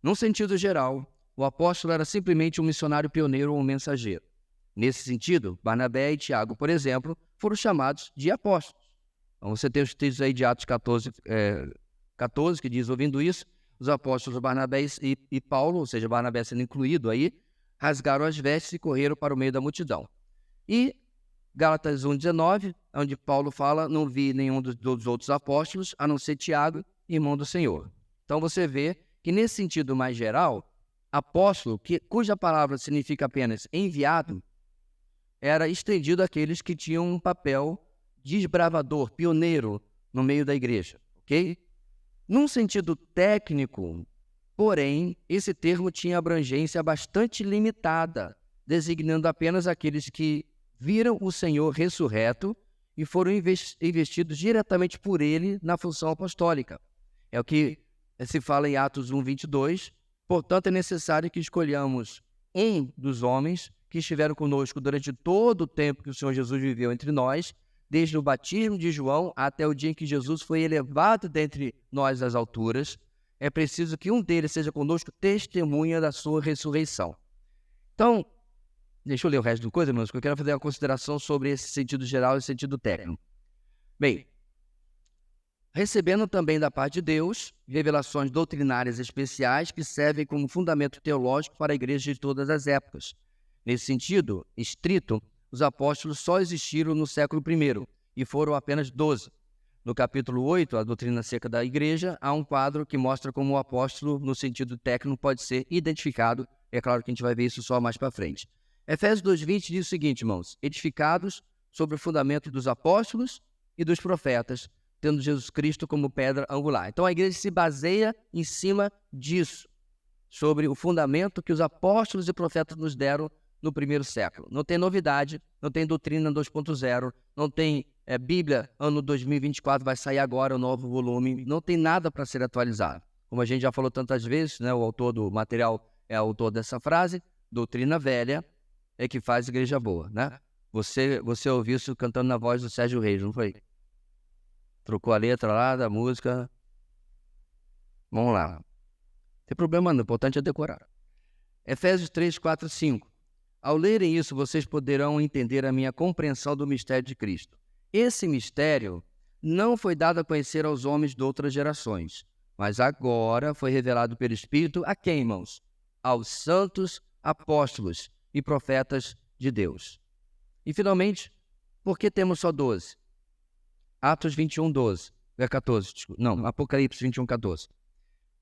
Num sentido geral, o apóstolo era simplesmente um missionário pioneiro ou um mensageiro. Nesse sentido, Barnabé e Tiago, por exemplo, foram chamados de apóstolos. Então você tem os textos aí de Atos 14, que diz, ouvindo isso, os apóstolos Barnabé e Paulo, ou seja, Barnabé sendo incluído aí, rasgaram as vestes e correram para o meio da multidão. E Gálatas 1,19, onde Paulo fala, não vi nenhum dos outros apóstolos, a não ser Tiago, irmão do Senhor. Então você vê que nesse sentido mais geral, apóstolo, cuja palavra significa apenas enviado, era estendido àqueles que tinham um papel desbravador, pioneiro no meio da igreja, ok? Num sentido técnico, porém, esse termo tinha abrangência bastante limitada, designando apenas aqueles que viram o Senhor ressurreto e foram investidos diretamente por ele na função apostólica. É o que se fala em Atos 1:22. Portanto, é necessário que escolhamos um dos homens que estiveram conosco durante todo o tempo que o Senhor Jesus viveu entre nós, desde o batismo de João até o dia em que Jesus foi elevado dentre nós às alturas. É preciso que um deles seja conosco testemunha da sua ressurreição. Então, deixa eu ler o resto do coisa, irmãos, porque eu quero fazer uma consideração sobre esse sentido geral e esse sentido técnico. Bem, recebendo também da parte de Deus revelações doutrinárias especiais que servem como fundamento teológico para a igreja de todas as épocas. Nesse sentido estrito, os apóstolos só existiram no século I e foram apenas 12. No capítulo 8, a doutrina seca da igreja, há um quadro que mostra como o apóstolo, no sentido técnico, pode ser identificado. É claro que a gente vai ver isso só mais para frente. Efésios 2:20 diz o seguinte, irmãos: edificados sobre o fundamento dos apóstolos e dos profetas, tendo Jesus Cristo como pedra angular. Então a igreja se baseia em cima disso, sobre o fundamento que os apóstolos e profetas nos deram no primeiro século. Não tem novidade, não tem doutrina 2.0, não tem Bíblia, ano 2024, vai sair agora o novo volume, não tem nada para ser atualizado. Como a gente já falou tantas vezes, né, o autor do material é o autor dessa frase, doutrina velha é que faz igreja boa, né? Você ouviu isso cantando na voz do Sérgio Reis, não foi? Trocou a letra lá da música. Vamos lá. Não tem problema não, o importante é decorar. Efésios 3, 4, 5. Ao lerem isso, vocês poderão entender a minha compreensão do mistério de Cristo. Esse mistério não foi dado a conhecer aos homens de outras gerações, mas agora foi revelado pelo Espírito a quem, irmãos? Aos santos apóstolos e profetas de Deus. E, finalmente, por que temos só 12? Atos 21:12, 14, não, Apocalipse 21:14.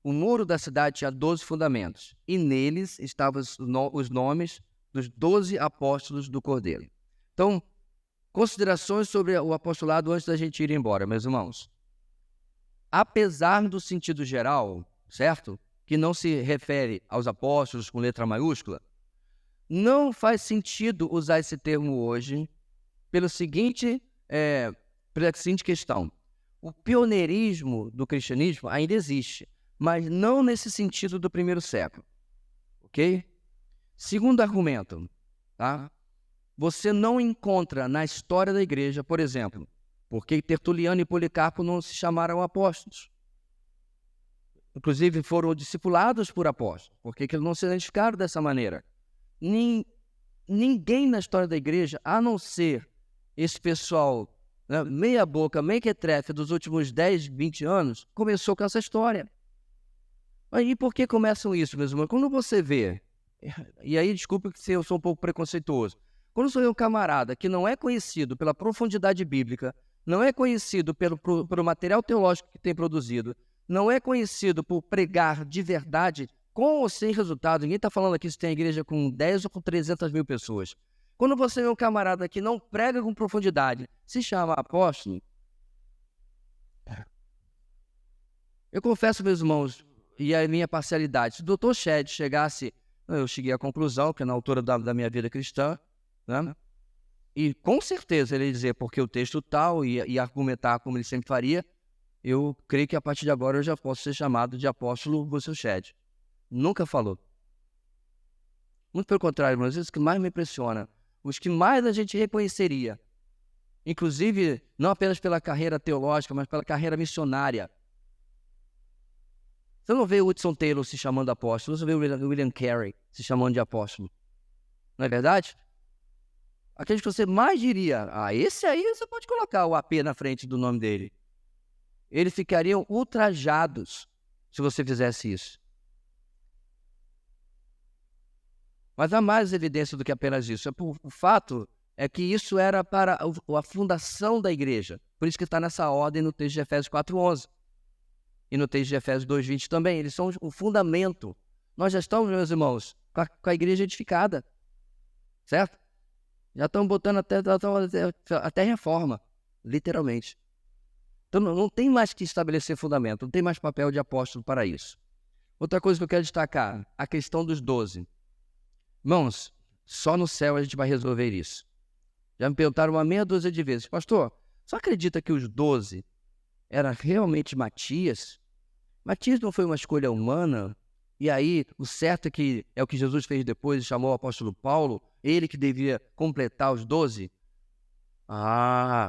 O muro da cidade tinha 12 fundamentos, e neles estavam os nomes dos 12 apóstolos do Cordeiro. Então, considerações sobre o apostolado antes da gente ir embora, meus irmãos. Apesar do sentido geral, certo? Que não se refere aos apóstolos com letra maiúscula, não faz sentido usar esse termo hoje pela seguinte questão. O pioneirismo do cristianismo ainda existe, mas não nesse sentido do primeiro século. Ok? Segundo argumento, tá? Você não encontra na história da igreja, por exemplo, por que Tertuliano e Policarpo não se chamaram apóstolos? Inclusive foram discipulados por apóstolos. Por que eles não se identificaram dessa maneira? Ninguém na história da igreja, a não ser esse pessoal, né, meia boca, mequetrefe dos últimos 10, 20 anos, começou com essa história. E por que começam isso, meus irmãos? Quando você vê, e aí desculpe se eu sou um pouco preconceituoso, quando você vê um camarada que não é conhecido pela profundidade bíblica, não é conhecido pelo material teológico que tem produzido, não é conhecido por pregar de verdade, com ou sem resultado, ninguém está falando aqui se tem igreja com 10 ou com 300 mil pessoas. Quando você vê um camarada que não prega com profundidade, se chama apóstolo, eu confesso, meus irmãos, e a minha parcialidade, se o Dr. Shedd chegasse, eu cheguei à conclusão, que é na altura da minha vida cristã, né? E com certeza ele ia dizer porque o texto tal e argumentar como ele sempre faria, eu creio que a partir de agora eu já posso ser chamado de apóstolo Dr. Shedd. Nunca falou. Muito pelo contrário, irmãos, isso que mais me impressiona. os que mais a gente reconheceria. Inclusive, não apenas pela carreira teológica, mas pela carreira missionária. Você não vê o Hudson Taylor se chamando de apóstolo, você vê o William Carey se chamando de apóstolo. Não é verdade? Aqueles que você mais diria, esse aí você pode colocar o AP na frente do nome dele. Eles ficariam ultrajados se você fizesse isso. Mas há mais evidência do que apenas isso. O fato é que isso era para a fundação da igreja. Por isso que está nessa ordem no texto de Efésios 4:11. E no texto de Efésios 2:20 também. Eles são o fundamento. Nós já estamos, meus irmãos, com a igreja edificada. Certo? Já estão botando até reforma, literalmente. Então não tem mais que estabelecer fundamento, não tem mais papel de apóstolo para isso. Outra coisa que eu quero destacar, a questão dos 12. Irmãos, só no céu a gente vai resolver isso. Já me perguntaram uma meia dúzia de vezes, pastor, só acredita que os 12 era realmente Matias? Matias não foi uma escolha humana? E aí, o certo é o que Jesus fez depois e chamou o apóstolo Paulo, ele que devia completar os 12?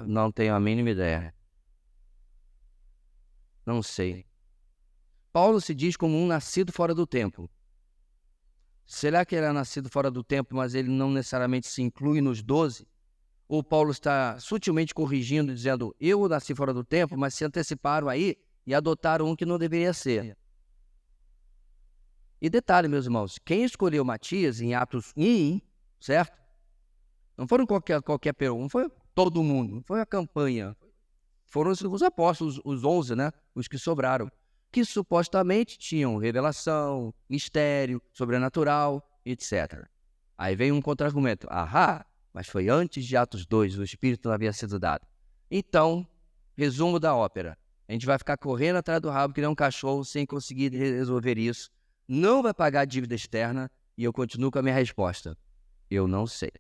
Não tenho a mínima ideia. Não sei. Paulo se diz como um nascido fora do tempo. Será que ele é nascido fora do tempo, mas ele não necessariamente se inclui nos 12? Ou Paulo está sutilmente corrigindo, dizendo, eu nasci fora do tempo, mas se anteciparam aí e adotaram um que não deveria ser. E detalhe, meus irmãos, quem escolheu Matias em Atos 1, certo? Não foram qualquer pessoa, não foi todo mundo, não foi a campanha. Foram os apóstolos, os 11, né? Os que sobraram, que supostamente tinham revelação, mistério, sobrenatural, etc. Aí vem um contra-argumento. Mas foi antes de Atos 2, o Espírito não havia sido dado. Então, resumo da ópera. A gente vai ficar correndo atrás do rabo que nem um cachorro sem conseguir resolver isso. Não vai pagar a dívida externa e eu continuo com a minha resposta. Eu não sei.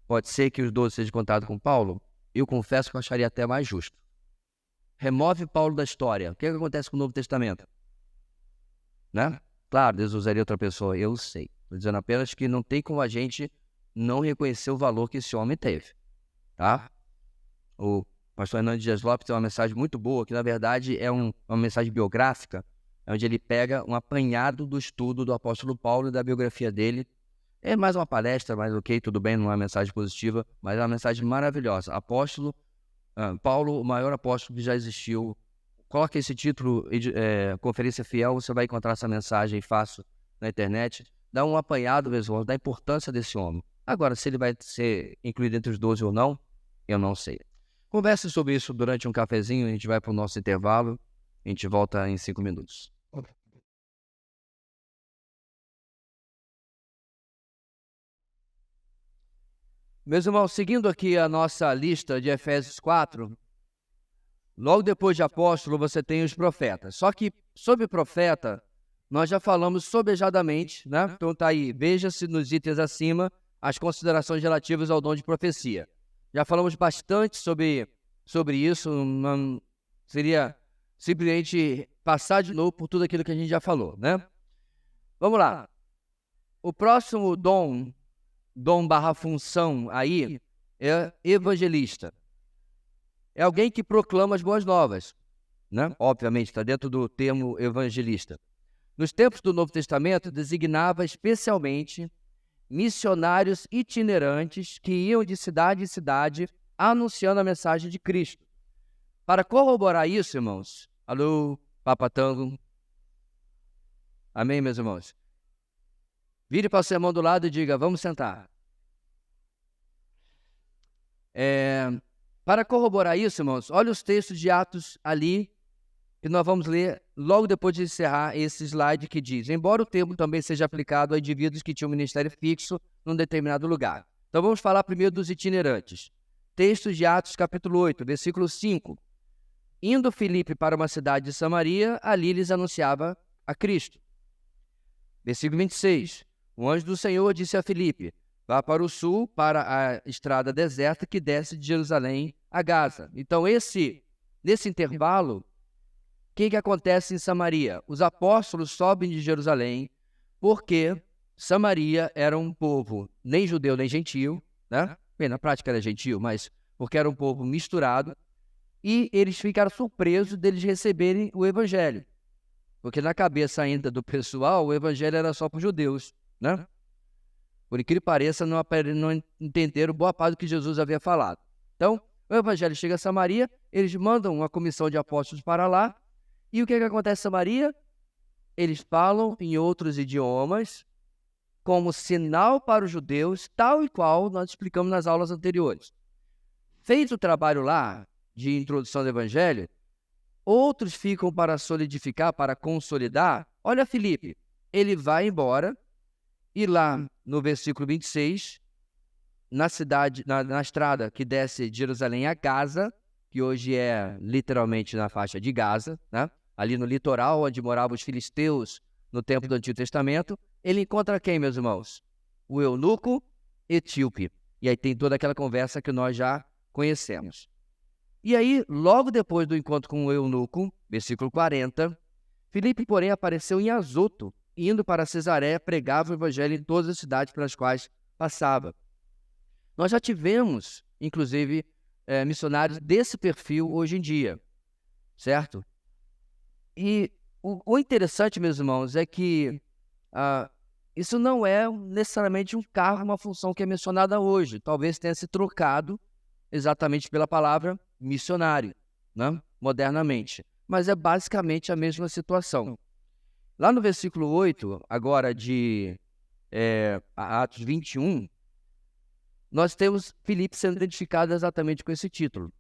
Pode ser que os 12 sejam contados com Paulo? Eu confesso que eu acharia até mais justo. Remove Paulo da história. O que acontece com o Novo Testamento? Né? Claro, Deus usaria outra pessoa, eu sei. Estou dizendo apenas que não tem como a gente não reconhecer o valor que esse homem teve. Tá? O pastor Hernandes Dias Lopes tem uma mensagem muito boa, que na verdade é uma mensagem biográfica, onde ele pega um apanhado do estudo do apóstolo Paulo e da biografia dele. É mais uma palestra, mas ok, tudo bem, não é uma mensagem positiva, mas é uma mensagem maravilhosa. Paulo, o maior apóstolo que já existiu. Coloque esse título, Conferência Fiel, você vai encontrar essa mensagem fácil na internet. Dá um apanhado, mesmo, da importância desse homem. Agora, se ele vai ser incluído entre os 12 ou não, eu não sei. Converse sobre isso durante um cafezinho, a gente vai para o nosso intervalo, a gente volta em 5 minutos. Meus irmãos, seguindo aqui a nossa lista de Efésios 4, logo depois de apóstolo você tem os profetas. Só que sobre profeta, nós já falamos sobejadamente, né? Então tá aí, veja-se nos itens acima as considerações relativas ao dom de profecia. Já falamos bastante sobre isso, não seria simplesmente passar de novo por tudo aquilo que a gente já falou, né? Vamos lá. O próximo dom/função aí é evangelista. É alguém que proclama as boas novas, né? Obviamente, está dentro do termo evangelista. Nos tempos do Novo Testamento, designava especialmente missionários itinerantes que iam de cidade em cidade anunciando a mensagem de Cristo. Para corroborar isso, irmãos, alô, papatango, amém, meus irmãos? Vire para o seu irmão do lado e diga, vamos sentar. Para corroborar isso, irmãos, olha os textos de Atos ali, que nós vamos ler logo depois de encerrar esse slide que diz, embora o termo também seja aplicado a indivíduos que tinham um ministério fixo num determinado lugar. Então vamos falar primeiro dos itinerantes. Textos de Atos capítulo 8, versículo 5. Indo Filipe para uma cidade de Samaria, ali lhes anunciava a Cristo. Versículo 26. O anjo do Senhor disse a Filipe, vá para o sul, para a estrada deserta que desce de Jerusalém a Gaza. Então, nesse intervalo, o que acontece em Samaria? Os apóstolos sobem de Jerusalém porque Samaria era um povo nem judeu nem gentio, né? Bem, na prática era gentio, mas porque era um povo misturado, e eles ficaram surpresos deles receberem o evangelho, porque na cabeça ainda do pessoal, o evangelho era só para os judeus, né? Por incrível que pareça, não entenderam boa parte do que Jesus havia falado. Então, o evangelho chega a Samaria, eles mandam uma comissão de apóstolos para lá, e o que acontece em Samaria? Eles falam em outros idiomas, como sinal para os judeus, tal e qual nós explicamos nas aulas anteriores. Feito o trabalho lá de introdução do evangelho, outros ficam para solidificar, para consolidar. Olha Filipe, ele vai embora, e lá no versículo 26, na cidade, na estrada que desce de Jerusalém a Gaza, que hoje é literalmente na faixa de Gaza, né? Ali no litoral onde moravam os filisteus no tempo do Antigo Testamento, ele encontra quem, meus irmãos? O eunuco etíope. E aí tem toda aquela conversa que nós já conhecemos. E aí, logo depois do encontro com o eunuco, versículo 40, Filipe, porém, apareceu em Azoto, indo para Cesareia, pregava o evangelho em todas as cidades pelas quais passava. Nós já tivemos, inclusive, missionários desse perfil hoje em dia, certo? E o interessante, meus irmãos, é que isso não é necessariamente um cargo, uma função que é mencionada hoje. Talvez tenha se trocado exatamente pela palavra missionário, né? Modernamente. Mas é basicamente a mesma situação. Lá no versículo 8, agora de Atos 21, nós temos Filipe sendo identificado exatamente com esse título.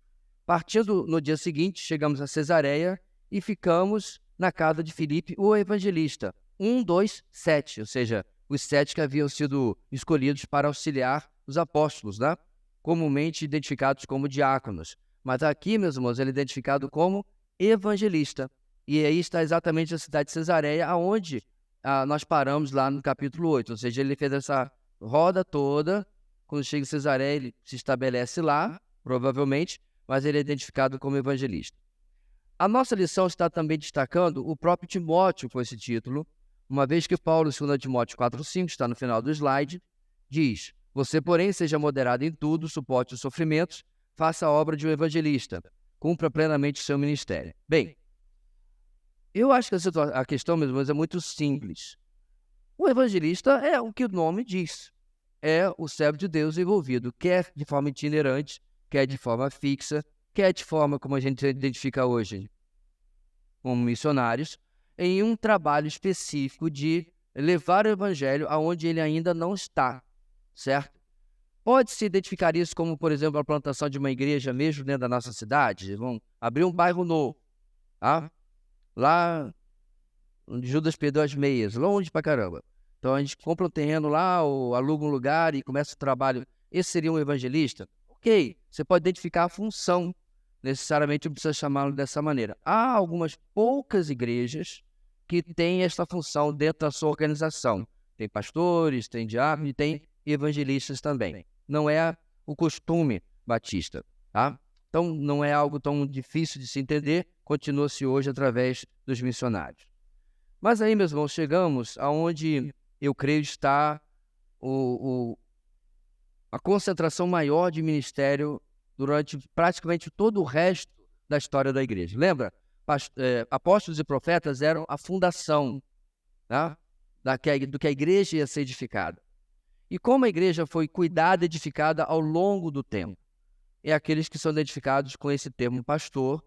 Partindo no dia seguinte, chegamos a Cesareia e ficamos na casa de Filipe, o evangelista. 1, 2, 7, ou seja, os 7 que haviam sido escolhidos para auxiliar os apóstolos, né? Comumente identificados como diáconos. Mas aqui, meus irmãos, ele é identificado como evangelista. E aí está exatamente a cidade de Cesareia, onde nós paramos lá no capítulo 8. Ou seja, ele fez essa roda toda. Quando chega em Cesareia, ele se estabelece lá, provavelmente, mas ele é identificado como evangelista. A nossa lição está também destacando o próprio Timóteo com esse título, uma vez que Paulo, 2 Timóteo 4,5, está no final do slide, diz: você, porém, seja moderado em tudo, suporte os sofrimentos, faça a obra de um evangelista, cumpra plenamente o seu ministério. Bem, eu acho que a questão, meus irmãos, é muito simples. O evangelista é o que o nome diz. É o servo de Deus envolvido, quer de forma itinerante, quer de forma fixa, quer de forma como a gente identifica hoje como missionários, em um trabalho específico de levar o evangelho aonde ele ainda não está, certo? Pode-se identificar isso como, por exemplo, a plantação de uma igreja mesmo dentro da nossa cidade. Vão abrir um bairro novo, tá? Lá onde Judas perdeu as meias, longe pra caramba. Então a gente compra um terreno lá, ou aluga um lugar e começa o trabalho. Esse seria um evangelista? Ok, você pode identificar a função. Necessariamente não precisa chamá-lo dessa maneira. Há algumas poucas igrejas que têm essa função dentro da sua organização. Tem pastores, tem diáconos e tem evangelistas também. Não é o costume batista, tá? Então não é algo tão difícil de se entender, continua-se hoje através dos missionários. Mas aí, meus irmãos, chegamos aonde eu creio está a concentração maior de ministério durante praticamente todo o resto da história da igreja. Lembra? Apóstolos e profetas eram a fundação, né, do que a igreja ia ser edificada. E como a igreja foi cuidada e edificada ao longo do tempo? É aqueles que são identificados com esse termo pastor,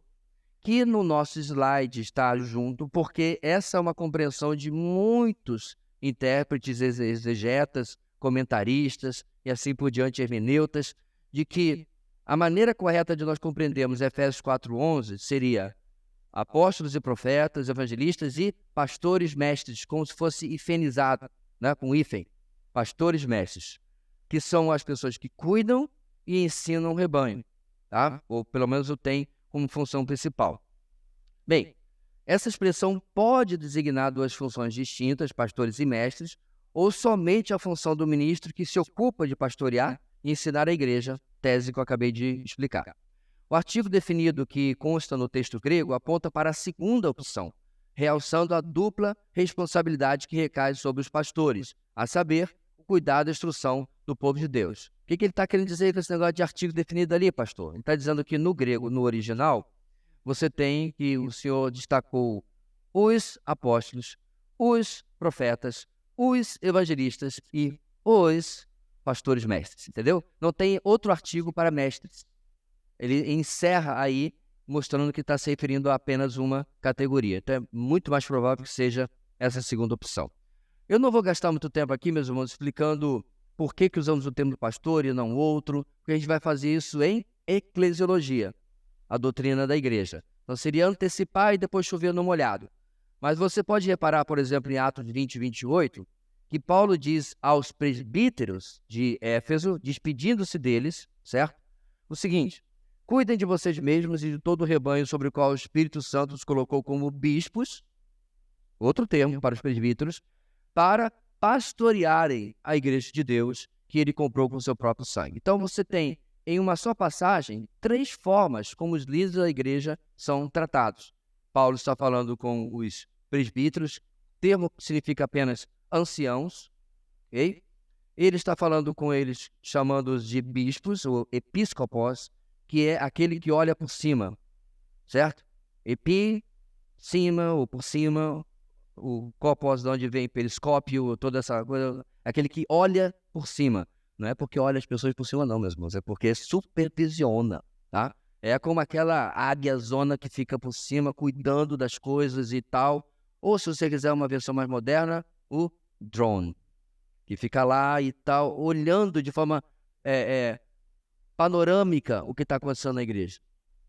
que no nosso slide está junto, porque essa é uma compreensão de muitos intérpretes, exegetas, comentaristas e assim por diante, hermeneutas, de que a maneira correta de nós compreendermos Efésios 4:11 seria apóstolos e profetas, evangelistas e pastores mestres, como se fosse hifenizado, né, com hífen, pastores mestres, que são as pessoas que cuidam e ensinam o rebanho, tá? Ou pelo menos o tem como função principal. Bem, essa expressão pode designar duas funções distintas, pastores e mestres, ou somente a função do ministro que se ocupa de pastorear e ensinar a igreja, tese que eu acabei de explicar. O artigo definido que consta no texto grego aponta para a segunda opção, realçando a dupla responsabilidade que recai sobre os pastores, a saber, o cuidado e a instrução do povo de Deus. O que ele está querendo dizer com esse negócio de artigo definido ali, pastor? Ele está dizendo que no grego, no original, você tem que o Senhor destacou os apóstolos, os profetas, os evangelistas e os pastores mestres, entendeu? Não tem outro artigo para mestres. Ele encerra aí, mostrando que está se referindo a apenas uma categoria. Então é muito mais provável que seja essa segunda opção. Eu não vou gastar muito tempo aqui, meus irmãos, explicando por que usamos o termo pastor e não outro, porque a gente vai fazer isso em eclesiologia, a doutrina da igreja. Então seria antecipar e depois chover no molhado. Mas você pode reparar, por exemplo, em Atos 20 e 28, que Paulo diz aos presbíteros de Éfeso, despedindo-se deles, certo? O seguinte: cuidem de vocês mesmos e de todo o rebanho sobre o qual o Espírito Santo os colocou como bispos, outro termo para os presbíteros, para pastorearem a igreja de Deus que ele comprou com seu próprio sangue. Então você tem, em uma só passagem, 3 formas como os líderes da igreja são tratados. Paulo está falando com os presbíteros, termo que significa apenas anciãos, ok? Ele está falando com eles, chamando-os de bispos, ou episcopos, que é aquele que olha por cima, certo? Epi, cima, ou por cima, o copos, de onde vem periscópio, toda essa coisa, aquele que olha por cima. Não é porque olha as pessoas por cima não, meus irmãos, é porque supervisiona, tá? É como aquela águia-zona que fica por cima, cuidando das coisas e tal. Ou, se você quiser uma versão mais moderna, o drone, que fica lá e tal, olhando de forma panorâmica o que está acontecendo na igreja.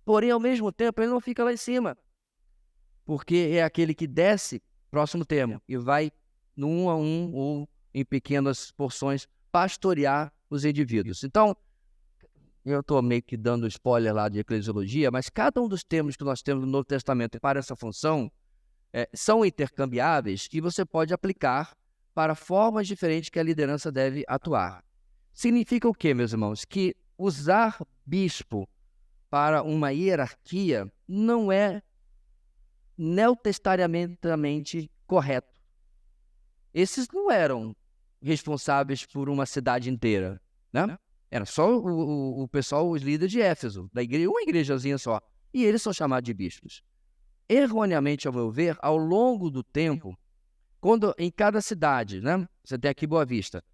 Porém, ao mesmo tempo, ele não fica lá em cima, porque é aquele que desce, próximo termo, e vai no 1 a 1 ou em pequenas porções pastorear os indivíduos. Então, eu estou meio que dando spoiler lá de eclesiologia, mas cada um dos termos que nós temos no Novo Testamento para essa função são intercambiáveis e você pode aplicar para formas diferentes que a liderança deve atuar. Significa o quê, meus irmãos? Que usar bispo para uma hierarquia não é neotestamentalmente correto. Esses não eram responsáveis por uma cidade inteira, né? Era só o pessoal, os líderes de Éfeso, da igreja, uma igrejazinha só. E eles são chamados de bispos. Erroneamente, ao meu ver, ao longo do tempo, quando em cada cidade, né? Você tem aqui Boa Vista,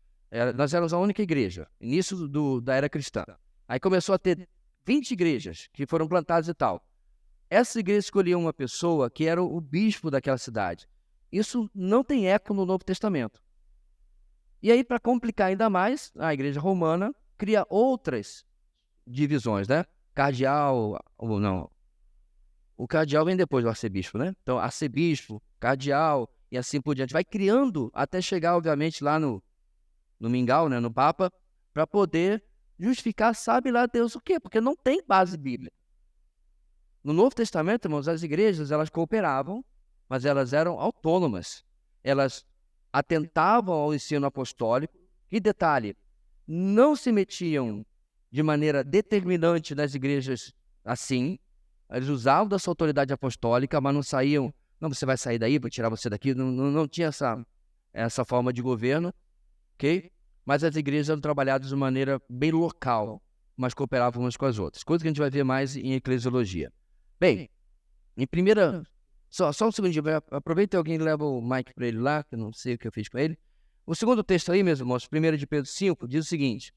nós éramos a única igreja, início da era cristã. Aí começou a ter 20 igrejas que foram plantadas e tal. Essa igreja escolhia uma pessoa que era o bispo daquela cidade. Isso não tem eco no Novo Testamento. E aí, para complicar ainda mais, a igreja romana cria outras divisões, né? Cardeal, ou não. O cardeal vem depois do arcebispo, né? Então, arcebispo, cardeal e assim por diante. Vai criando até chegar, obviamente, lá no mingau, né? No Papa, para poder justificar, sabe lá Deus o quê? Porque não tem base bíblica. No Novo Testamento, irmãos, as igrejas, elas cooperavam, mas elas eram autônomas. Elas atentavam ao ensino apostólico. E detalhe, não se metiam de maneira determinante nas igrejas assim. Eles usavam dessa autoridade apostólica, mas não saíam, não, você vai sair daí, vou tirar você daqui. Não tinha essa forma de governo, ok? Mas as igrejas eram trabalhadas de maneira bem local, mas cooperavam umas com as outras. Coisa que a gente vai ver mais em eclesiologia. Bem, em primeira... Só um segundinho, aproveita e alguém leva o mic para ele lá, que eu não sei o que eu fiz com ele. O segundo texto aí, meus irmãos, 1 de Pedro 5, diz o seguinte: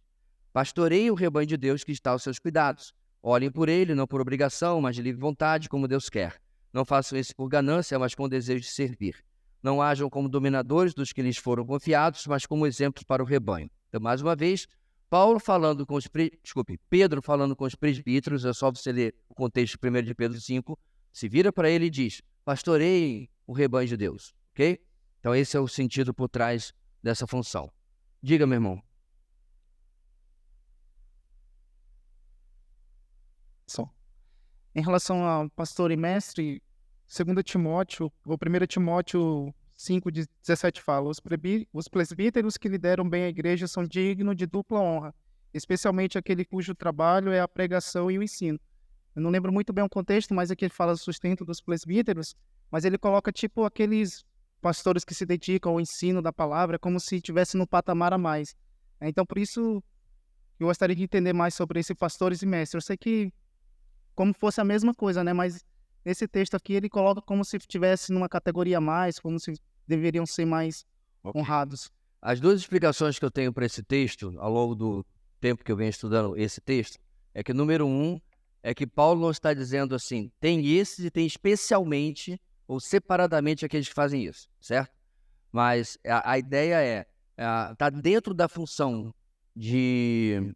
pastoreiem o rebanho de Deus que está aos seus cuidados. Olhem por ele, não por obrigação, mas de livre vontade, como Deus quer. Não façam isso por ganância, mas com desejo de servir. Não hajam como dominadores dos que lhes foram confiados, mas como exemplos para o rebanho. Então, mais uma vez, Pedro falando com os presbíteros, é só você ler o contexto 1 de Pedro 5, se vira para ele e diz: pastoreiem o rebanho de Deus, ok? Então esse é o sentido por trás dessa função. Diga, meu irmão. Só. Em relação ao pastor e mestre, 2 Timóteo, ou 1 Timóteo 5,17 fala: os presbíteros que lideram bem a igreja são dignos de dupla honra, especialmente aquele cujo trabalho é a pregação e o ensino. Eu não lembro muito bem o contexto, mas aqui ele fala do sustento dos presbíteros, mas ele coloca tipo aqueles pastores que se dedicam ao ensino da palavra como se estivesse no patamar a mais. Então, por isso, eu gostaria de entender mais sobre esse pastores e mestres. Eu sei que como fosse a mesma coisa, né? Mas nesse texto aqui ele coloca como se estivesse numa categoria a mais, como se deveriam ser mais honrados. As duas explicações que eu tenho para esse texto, ao longo do tempo que eu venho estudando esse texto, é que, número um, é que Paulo não está dizendo assim, tem esses e tem especialmente ou separadamente aqueles que fazem isso, certo? Mas a ideia está dentro da função de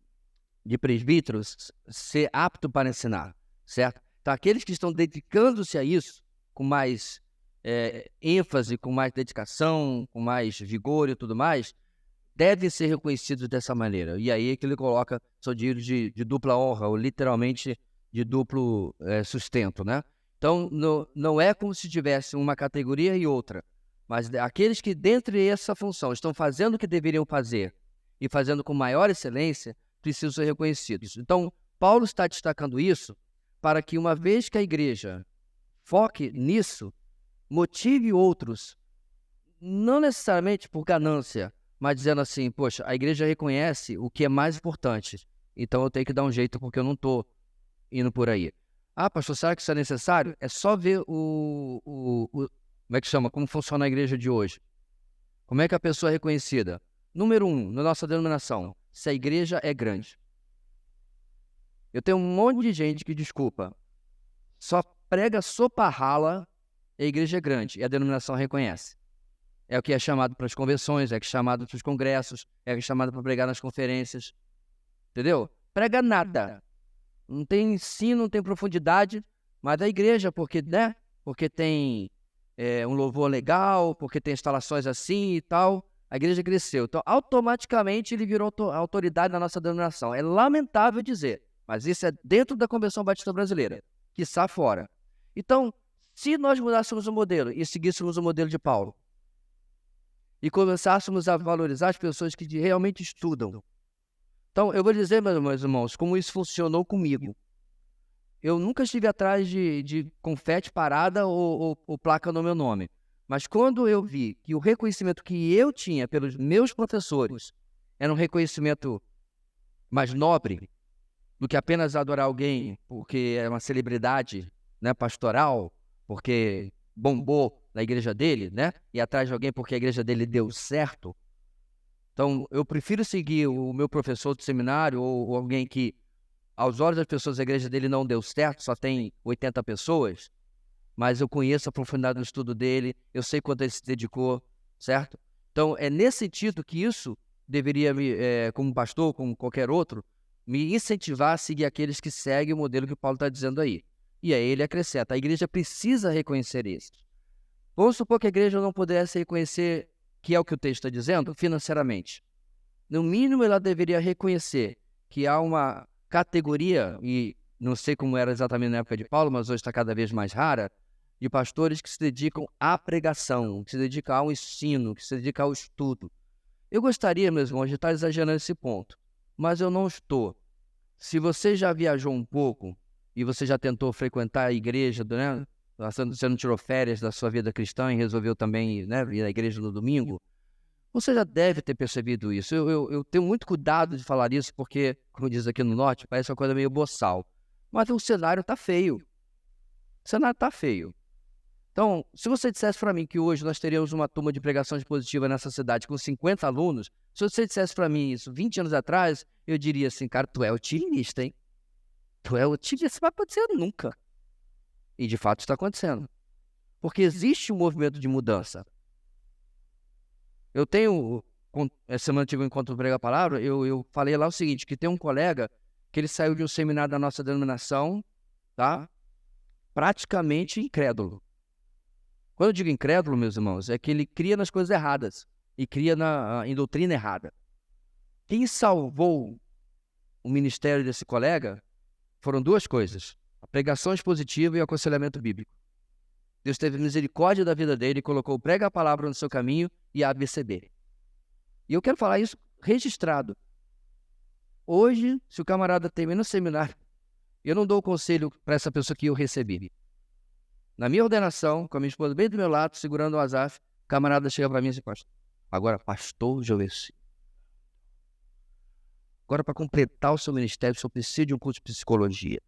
presbíteros ser apto para ensinar, certo? Então, aqueles que estão dedicando-se a isso com mais ênfase, com mais dedicação, com mais vigor e tudo mais, devem ser reconhecidos dessa maneira. E aí é que ele coloca, são dignos de dupla honra, ou literalmente de duplo sustento, né? Então, não é como se tivesse uma categoria e outra, mas aqueles que, dentre essa função, estão fazendo o que deveriam fazer e fazendo com maior excelência, precisam ser reconhecidos. Então, Paulo está destacando isso para que, uma vez que a igreja foque nisso, motive outros, não necessariamente por ganância, mas dizendo assim, poxa, a igreja reconhece o que é mais importante, então eu tenho que dar um jeito porque eu não estou indo por aí. Ah, pastor, será que isso é necessário? É só ver como é que chama? Como funciona a igreja de hoje. Como é que a pessoa é reconhecida? Número 1, na nossa denominação, se a igreja é grande. Eu tenho um monte de gente que, desculpa, só prega sopa rala e a igreja é grande e a denominação reconhece. É o que é chamado para as convenções, é o que é chamado para os congressos, é o que é chamado para pregar nas conferências. Entendeu? Prega nada. Não tem ensino, não tem profundidade, mas da igreja, porque, né? Porque tem um louvor legal, porque tem instalações assim e tal, a igreja cresceu. Então, automaticamente, ele virou autoridade na nossa denominação. É lamentável dizer, mas isso é dentro da Convenção Batista Brasileira, quiçá fora. Então, se nós mudássemos o modelo e seguíssemos o modelo de Paulo, e começássemos a valorizar as pessoas que realmente estudam. Então, eu vou dizer, meus irmãos, como isso funcionou comigo. Eu nunca estive atrás de confete parada ou placa no meu nome. Mas quando eu vi que o reconhecimento que eu tinha pelos meus professores era um reconhecimento mais nobre do que apenas adorar alguém porque é uma celebridade, né, pastoral, porque bombou na igreja dele, né? E atrás de alguém porque a igreja dele deu certo. Então, eu prefiro seguir o meu professor do seminário ou alguém que, aos olhos das pessoas, a igreja dele não deu certo, só tem 80 pessoas, mas eu conheço a profundidade do estudo dele, eu sei quanto ele se dedicou, certo? Então, é nesse sentido que isso deveria, como pastor, como qualquer outro, me incentivar a seguir aqueles que seguem o modelo que o Paulo está dizendo aí. E aí ele acrescenta, a igreja precisa reconhecer isso. Vamos supor que a igreja não pudesse reconhecer, que é o que o texto está dizendo, financeiramente. No mínimo, ela deveria reconhecer que há uma categoria, e não sei como era exatamente na época de Paulo, mas hoje está cada vez mais rara, de pastores que se dedicam à pregação, que se dedicam ao ensino, que se dedicam ao estudo. Eu gostaria, meus irmãos, de estar exagerando esse ponto, mas eu não estou. Se você já viajou um pouco e você já tentou frequentar a igreja, né? Você não tirou férias da sua vida cristã e resolveu também, né, ir à igreja no domingo, você já deve ter percebido isso. Eu tenho muito cuidado de falar isso porque, como diz aqui no Norte, parece uma coisa meio boçal. Mas o cenário está feio. O cenário está feio. Então, se você dissesse para mim que hoje nós teríamos uma turma de pregação expositiva nessa cidade com 50 alunos, se você dissesse para mim isso 20 anos atrás, eu diria assim, cara, tu é otimista, hein? Tu é otimista, isso não vai acontecer nunca. E de fato está acontecendo. Porque existe um movimento de mudança. Eu tenho, essa semana eu tive um encontro do Prega a Palavra, eu falei lá o seguinte, que tem um colega que ele saiu de um seminário da nossa denominação, tá? Praticamente incrédulo. Quando eu digo incrédulo, meus irmãos, é que ele cria nas coisas erradas e cria em doutrina errada. Quem salvou o ministério desse colega foram duas coisas. A pregação expositiva e o aconselhamento bíblico. Deus teve misericórdia da vida dele e colocou Prega a Palavra no seu caminho e a ABCB. E eu quero falar isso registrado. Hoje, se o camarada termina o seminário, eu não dou o conselho para essa pessoa que eu recebi. Na minha ordenação, com a minha esposa bem do meu lado, segurando o Asaf, o camarada chega para mim e diz, agora, pastor Joveci, agora para completar o seu ministério, o senhor precisa de um curso de psicologia.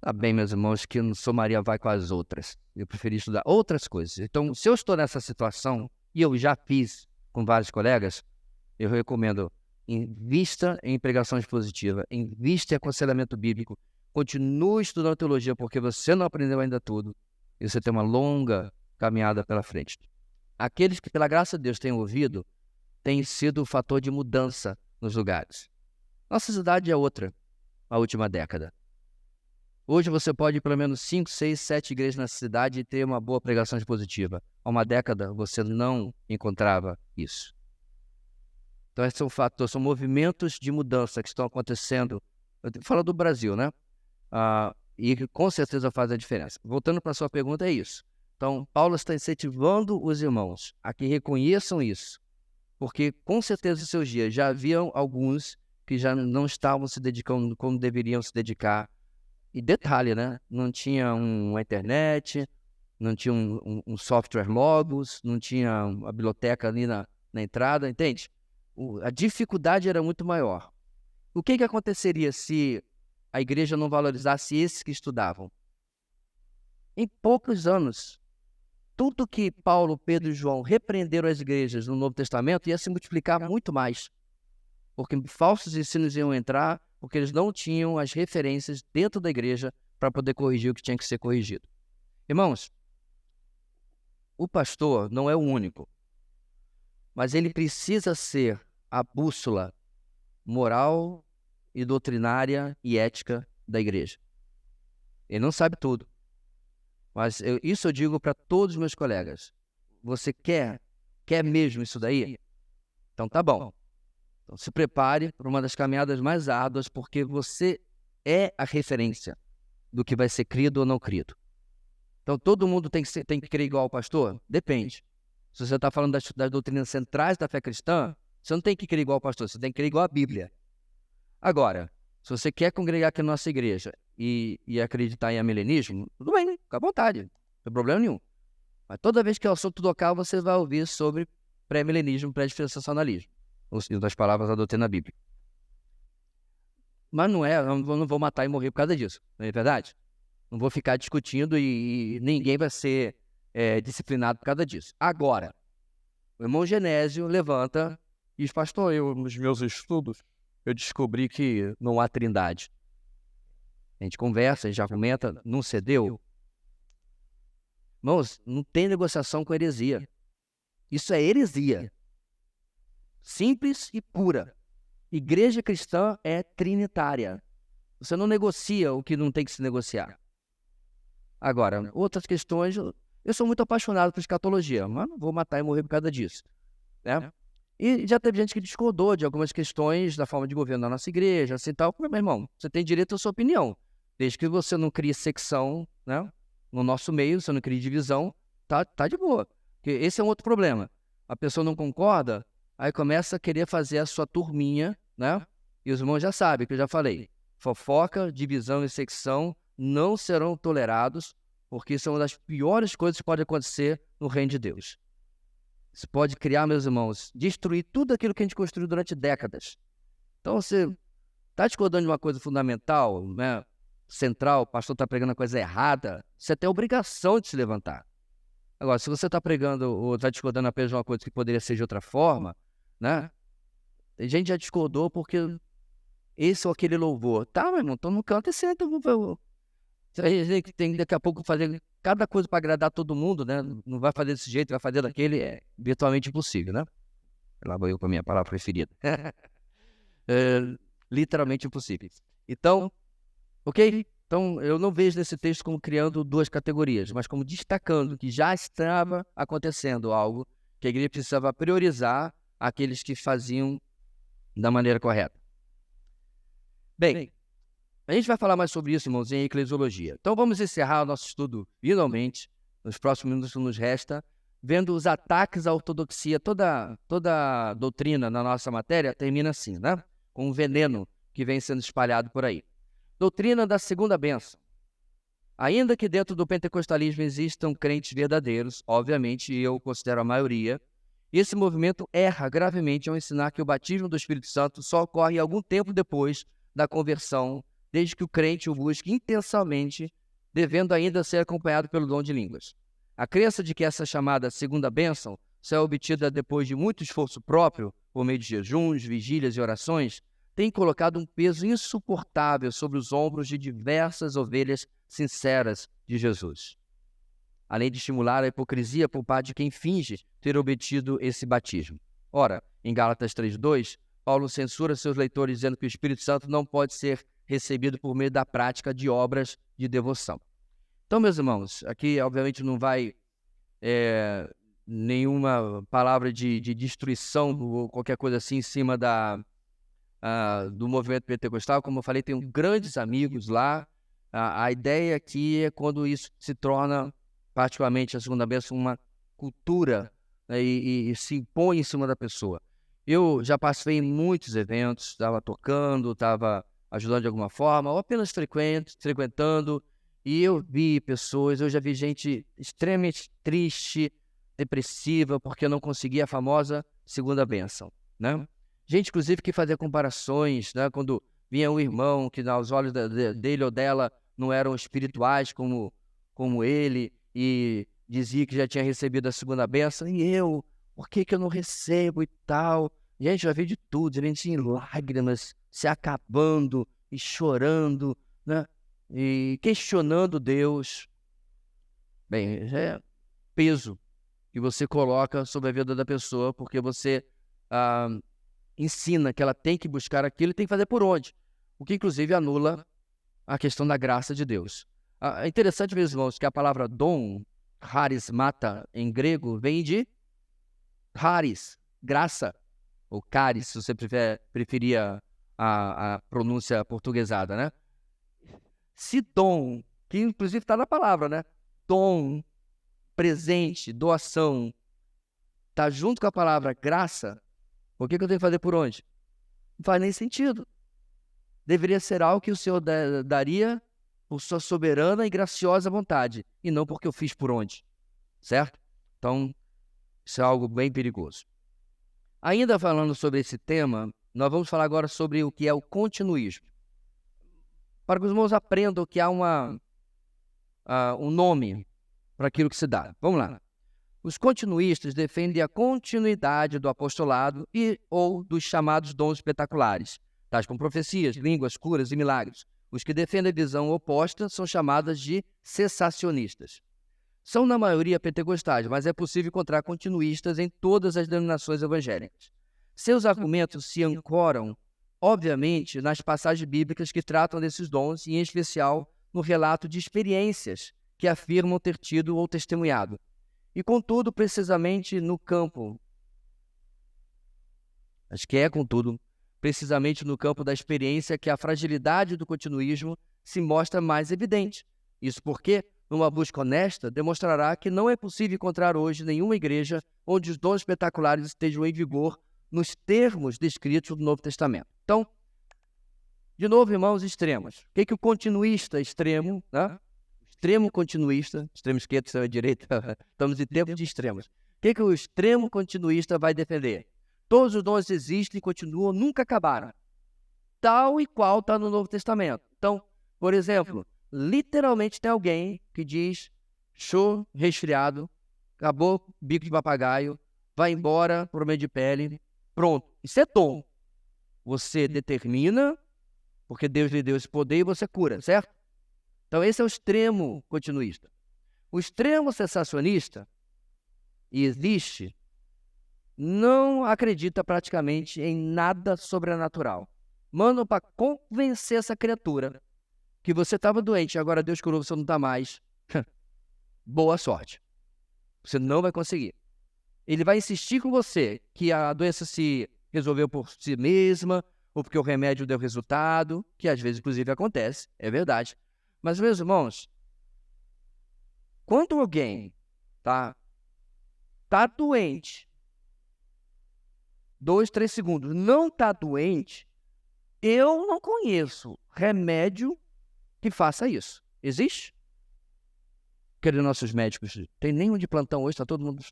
Tá bem, meus irmãos, que eu não sou Maria vai com as outras. Eu preferi estudar outras coisas. Então, se eu estou nessa situação, e eu já fiz com vários colegas, eu recomendo, invista em pregação expositiva, invista em aconselhamento bíblico, continue estudando teologia, porque você não aprendeu ainda tudo, e você tem uma longa caminhada pela frente. Aqueles que, pela graça de Deus, têm ouvido, têm sido o fator de mudança nos lugares. Nossa cidade é outra, a última década. Hoje você pode ir pelo menos 5, 6, 7 igrejas na cidade e ter uma boa pregação expositiva. Há uma década você não encontrava isso. Então esses são fatores, são movimentos de mudança que estão acontecendo. Eu falo do Brasil, né? E que com certeza faz a diferença. Voltando para a sua pergunta, é isso. Então, Paulo está incentivando os irmãos a que reconheçam isso. Porque com certeza nos seus dias já haviam alguns que já não estavam se dedicando como deveriam se dedicar. E detalhe, né? Não tinha uma internet, não tinha um software Logos, não tinha a biblioteca ali na entrada, entende? A dificuldade era muito maior. O que aconteceria se a igreja não valorizasse esses que estudavam? Em poucos anos, tudo que Paulo, Pedro e João repreenderam as igrejas no Novo Testamento ia se multiplicar muito mais. Porque falsos ensinos iam entrar, porque eles não tinham as referências dentro da igreja para poder corrigir o que tinha que ser corrigido. Irmãos, o pastor não é o único, mas ele precisa ser a bússola moral e doutrinária e ética da igreja. Ele não sabe tudo, mas isso eu digo para todos os meus colegas. Você quer mesmo isso daí? Então tá bom. Então, se prepare para uma das caminhadas mais árduas, porque você é a referência do que vai ser crido ou não crido. Então, todo mundo tem que crer igual ao pastor? Depende. Se você está falando das doutrinas centrais da fé cristã, você não tem que crer igual ao pastor, você tem que crer igual à Bíblia. Agora, se você quer congregar aqui na nossa igreja e acreditar em amilenismo, tudo bem, fica à vontade, não tem problema nenhum. Mas toda vez que o assunto local, você vai ouvir sobre pré-milenismo, pré-dispensacionalismo. Das palavras da doutrina bíblica. Mas não é, eu não vou matar e morrer por causa disso, não é verdade? Não vou ficar discutindo e ninguém vai ser disciplinado por causa disso. Agora, o irmão Genésio levanta e diz, pastor, nos meus estudos, eu descobri que não há trindade. A gente conversa, a gente já comenta, não cedeu. Irmãos, não tem negociação com heresia. Isso é heresia. Simples e pura. Igreja cristã é trinitária. Você não negocia o que não tem que se negociar. Agora, outras questões, eu sou muito apaixonado por escatologia, mas não vou matar e morrer por causa disso. Né? E já teve gente que discordou de algumas questões da forma de governo da nossa igreja, assim tal. Meu irmão, você tem direito à sua opinião. Desde que você não crie secção, né? No nosso meio, você não crie divisão, tá de boa. Porque esse é um outro problema. A pessoa não concorda, aí começa a querer fazer a sua turminha, né? E os irmãos já sabem que eu já falei. Fofoca, divisão e secção não serão tolerados, porque isso é uma das piores coisas que pode acontecer no reino de Deus. Isso pode criar, meus irmãos, destruir tudo aquilo que a gente construiu durante décadas. Então, você está discordando de uma coisa fundamental, né? Central, o pastor está pregando a coisa errada, você tem a obrigação de se levantar. Agora, se você está pregando ou está discordando apenas de uma coisa que poderia ser de outra forma, né? A gente já discordou porque esse ou aquele louvor. Tá, meu irmão, então não canta esse, então a gente tem daqui a pouco fazer cada coisa para agradar todo mundo, né? Não vai fazer desse jeito, vai fazer daquele, é virtualmente impossível, né? Lá vou eu com a minha palavra preferida. Literalmente impossível. Então, ok? Então, eu não vejo nesse texto como criando duas categorias, mas como destacando que já estava acontecendo algo que a igreja precisava priorizar aqueles que faziam da maneira correta. Bem, a gente vai falar mais sobre isso, irmãos, em eclesiologia. Então, vamos encerrar o nosso estudo, finalmente, nos próximos minutos que nos resta, vendo os ataques à ortodoxia. Toda a doutrina na nossa matéria termina assim, né? Com um veneno que vem sendo espalhado por aí. Doutrina da segunda bênção. Ainda que dentro do pentecostalismo existam crentes verdadeiros, obviamente eu considero a maioria, esse movimento erra gravemente ao ensinar que o batismo do Espírito Santo só ocorre algum tempo depois da conversão, desde que o crente o busque intensamente, devendo ainda ser acompanhado pelo dom de línguas. A crença de que essa chamada segunda bênção só é obtida depois de muito esforço próprio, por meio de jejuns, vigílias e orações, tem colocado um peso insuportável sobre os ombros de diversas ovelhas sinceras de Jesus, além de estimular a hipocrisia por parte de quem finge ter obtido esse batismo. Ora, em Gálatas 3:2, Paulo censura seus leitores dizendo que o Espírito Santo não pode ser recebido por meio da prática de obras de devoção. Então, meus irmãos, aqui obviamente não vai nenhuma palavra de destruição ou qualquer coisa assim em cima do movimento pentecostal. Como eu falei, tenho grandes amigos lá. A ideia aqui é quando isso se torna, particularmente a segunda bênção, uma cultura, né, e se impõe em cima da pessoa. Eu já participei em muitos eventos, estava tocando, estava ajudando de alguma forma, ou apenas frequentando, e eu já vi gente extremamente triste, depressiva, porque não conseguia a famosa segunda bênção, né? Gente, inclusive, que fazia comparações, né? Quando vinha um irmão que aos olhos dele ou dela não eram espirituais como ele, e dizia que já tinha recebido a segunda bênção, e eu, por que eu não recebo e tal? Gente, já vi de tudo, gente em lágrimas, se acabando e chorando, né? E questionando Deus. Bem, é peso que você coloca sobre a vida da pessoa, porque você ensina que ela tem que buscar aquilo e tem que fazer por onde, o que inclusive anula a questão da graça de Deus. É interessante, meus irmãos, que a palavra dom, charismata, em grego, vem de charis, graça, ou charis, se você preferia a pronúncia portuguesada, né? Se dom, que inclusive está na palavra, né? Dom, presente, doação, está junto com a palavra graça, o que eu tenho que fazer por onde? Não faz nem sentido. Deveria ser algo que o Senhor daria por sua soberana e graciosa vontade, e não porque eu fiz por onde, certo? Então, isso é algo bem perigoso. Ainda falando sobre esse tema, nós vamos falar agora sobre o que é o continuismo. Para que os irmãos aprendam que há um nome para aquilo que se dá. Vamos lá. Os continuistas defendem a continuidade do apostolado ou dos chamados dons espetaculares, tais como profecias, línguas, curas e milagres. Os que defendem a visão oposta são chamados de cessacionistas. São, na maioria, pentecostais, mas é possível encontrar continuistas em todas as denominações evangélicas. Seus argumentos se ancoram, obviamente, nas passagens bíblicas que tratam desses dons, e em especial no relato de experiências que afirmam ter tido ou testemunhado. E, contudo, precisamente no campo da experiência que a fragilidade do continuismo se mostra mais evidente. Isso porque, numa busca honesta, demonstrará que não é possível encontrar hoje nenhuma igreja onde os dons espetaculares estejam em vigor nos termos descritos no Novo Testamento. Então, de novo, irmãos, extremos. O que o continuista extremo, né? Extremo continuista, extremo esquerdo, extremo direita, estamos em tempos de extremos. O que o extremo continuista vai defender? Todos os dons existem e continuam, nunca acabaram. Tal e qual está no Novo Testamento. Então, por exemplo, literalmente tem alguém que diz, show, resfriado, acabou, bico de papagaio, vai embora, por meio de pele, pronto. Isso é dom. Você determina, porque Deus lhe deu esse poder e você cura, certo? Então, esse é o extremo continuista. O extremo cessacionista, e existe, não acredita praticamente em nada sobrenatural. Mandam para convencer essa criatura que você estava doente e agora Deus curou, você não está mais. Boa sorte. Você não vai conseguir. Ele vai insistir com você que a doença se resolveu por si mesma, ou porque o remédio deu resultado, que às vezes, inclusive, acontece, é verdade. Mas, meus irmãos, quando alguém tá doente, 2, 3 segundos, não tá doente, eu não conheço remédio que faça isso. Existe? Cadê nossos médicos? Tem nenhum de plantão hoje, tá todo mundo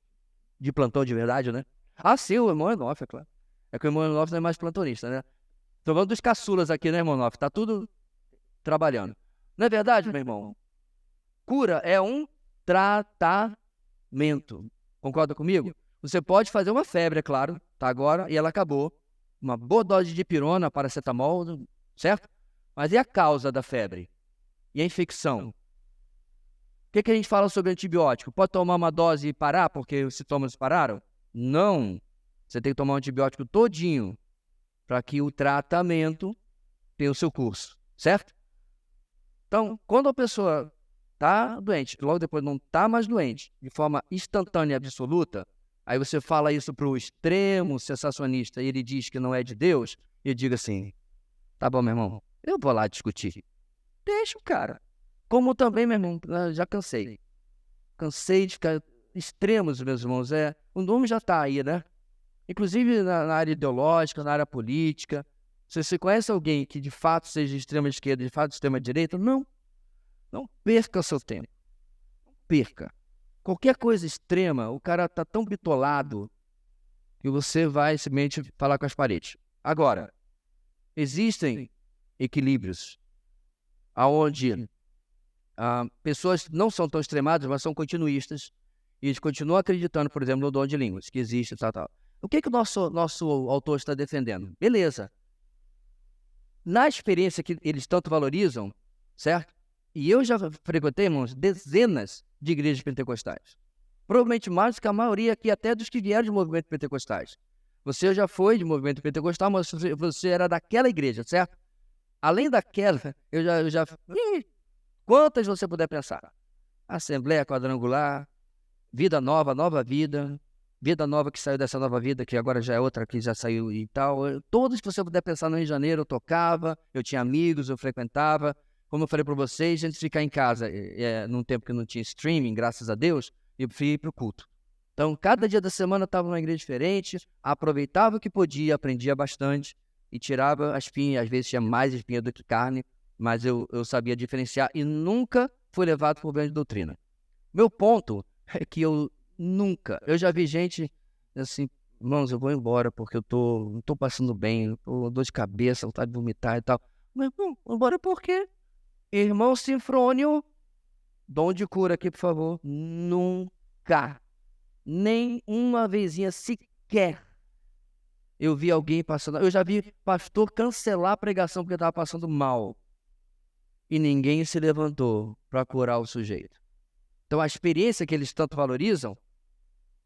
de plantão de verdade, né? Ah, sim, o irmão Enof, é claro. É que o irmão Enof não é mais plantonista, né? Tô falando dos caçulas aqui, né, irmão Enof? Tá tudo trabalhando. Não é verdade, meu irmão? Cura é um tratamento. Concorda comigo? Você pode fazer uma febre, é claro, tá agora, e ela acabou. Uma boa dose de pirona, paracetamol, certo? Mas e a causa da febre? E a infecção? O que a gente fala sobre antibiótico? Pode tomar uma dose e parar porque os sintomas pararam? Não. Você tem que tomar um antibiótico todinho para que o tratamento tenha o seu curso, certo? Então, quando a pessoa está doente, logo depois não está mais doente, de forma instantânea e absoluta, aí você fala isso para o extremo sensacionista e ele diz que não é de Deus, e eu digo assim, tá bom, meu irmão, eu vou lá discutir. Deixa o cara. Como também, meu irmão, já cansei. Cansei de ficar extremos, meus irmãos. O nome já está aí, né? Inclusive na área ideológica, na área política. Se você conhece alguém que de fato seja de extrema esquerda, de fato de extrema direita, não perca seu tempo. Não perca. Qualquer coisa extrema, o cara está tão bitolado que você vai simplesmente falar com as paredes. Agora, existem equilíbrios onde pessoas não são tão extremadas, mas são continuistas, e eles continuam acreditando, por exemplo, no dom de línguas, que existe, tal. O que o nosso autor está defendendo? Beleza. Na experiência que eles tanto valorizam, certo? E eu já frequentei, irmãos, dezenas de igrejas pentecostais. Provavelmente mais do que a maioria aqui, até dos que vieram de movimento pentecostais. Você já foi de movimento pentecostal, mas você era daquela igreja, certo? Além daquela, eu já quantas você puder pensar? Assembleia Quadrangular, Vida Nova, Nova Vida, Vida Nova que saiu dessa Nova Vida, que agora já é outra que já saiu e tal. Todas que você puder pensar no Rio de Janeiro, eu tocava, eu tinha amigos, eu frequentava. Como eu falei para vocês, antes de ficar em casa, num tempo que não tinha streaming, graças a Deus, eu preferia ir para o culto. Então, cada dia da semana eu estava numa igreja diferente, aproveitava o que podia, aprendia bastante e tirava a espinha. Às vezes tinha mais espinha do que carne, mas eu sabia diferenciar e nunca fui levado por bem de doutrina. Meu ponto é que eu já vi gente assim, irmãos, eu vou embora porque eu não tô passando bem, eu tô dor de cabeça, vontade de vomitar e tal. Mas, vou embora por quê? Irmão Sinfrônio, dom de cura aqui, por favor. Nunca, nem uma vezinha sequer, eu vi alguém passando. Eu já vi pastor cancelar a pregação porque estava passando mal. E ninguém se levantou para curar o sujeito. Então a experiência que eles tanto valorizam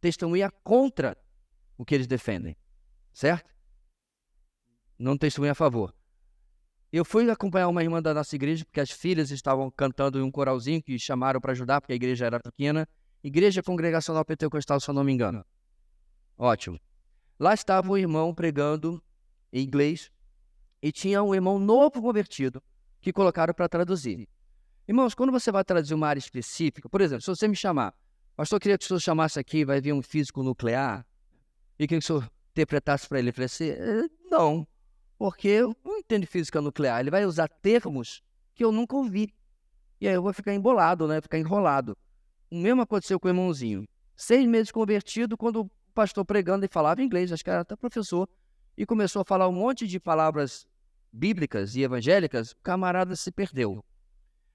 testemunha contra o que eles defendem. Certo? Não testemunha a favor. Eu fui acompanhar uma irmã da nossa igreja, porque as filhas estavam cantando em um coralzinho que chamaram para ajudar, porque a igreja era pequena. Igreja Congregacional Pentecostal, se eu não me engano. Ótimo. Lá estava o irmão pregando em inglês e tinha um irmão novo convertido que colocaram para traduzir. Irmãos, quando você vai traduzir uma área específica, por exemplo, se você me chamar, pastor, eu queria que o senhor chamasse aqui, vai vir um físico nuclear, e que o senhor interpretasse para ele. Eu falei assim, não, porque eu não entendo física nuclear. Ele vai usar termos que eu nunca ouvi. E aí eu vou ficar embolado, né? Ficar enrolado. O mesmo aconteceu com o irmãozinho. 6 meses convertido, quando o pastor pregando e falava inglês, acho que era até professor, e começou a falar um monte de palavras bíblicas e evangélicas, o camarada se perdeu.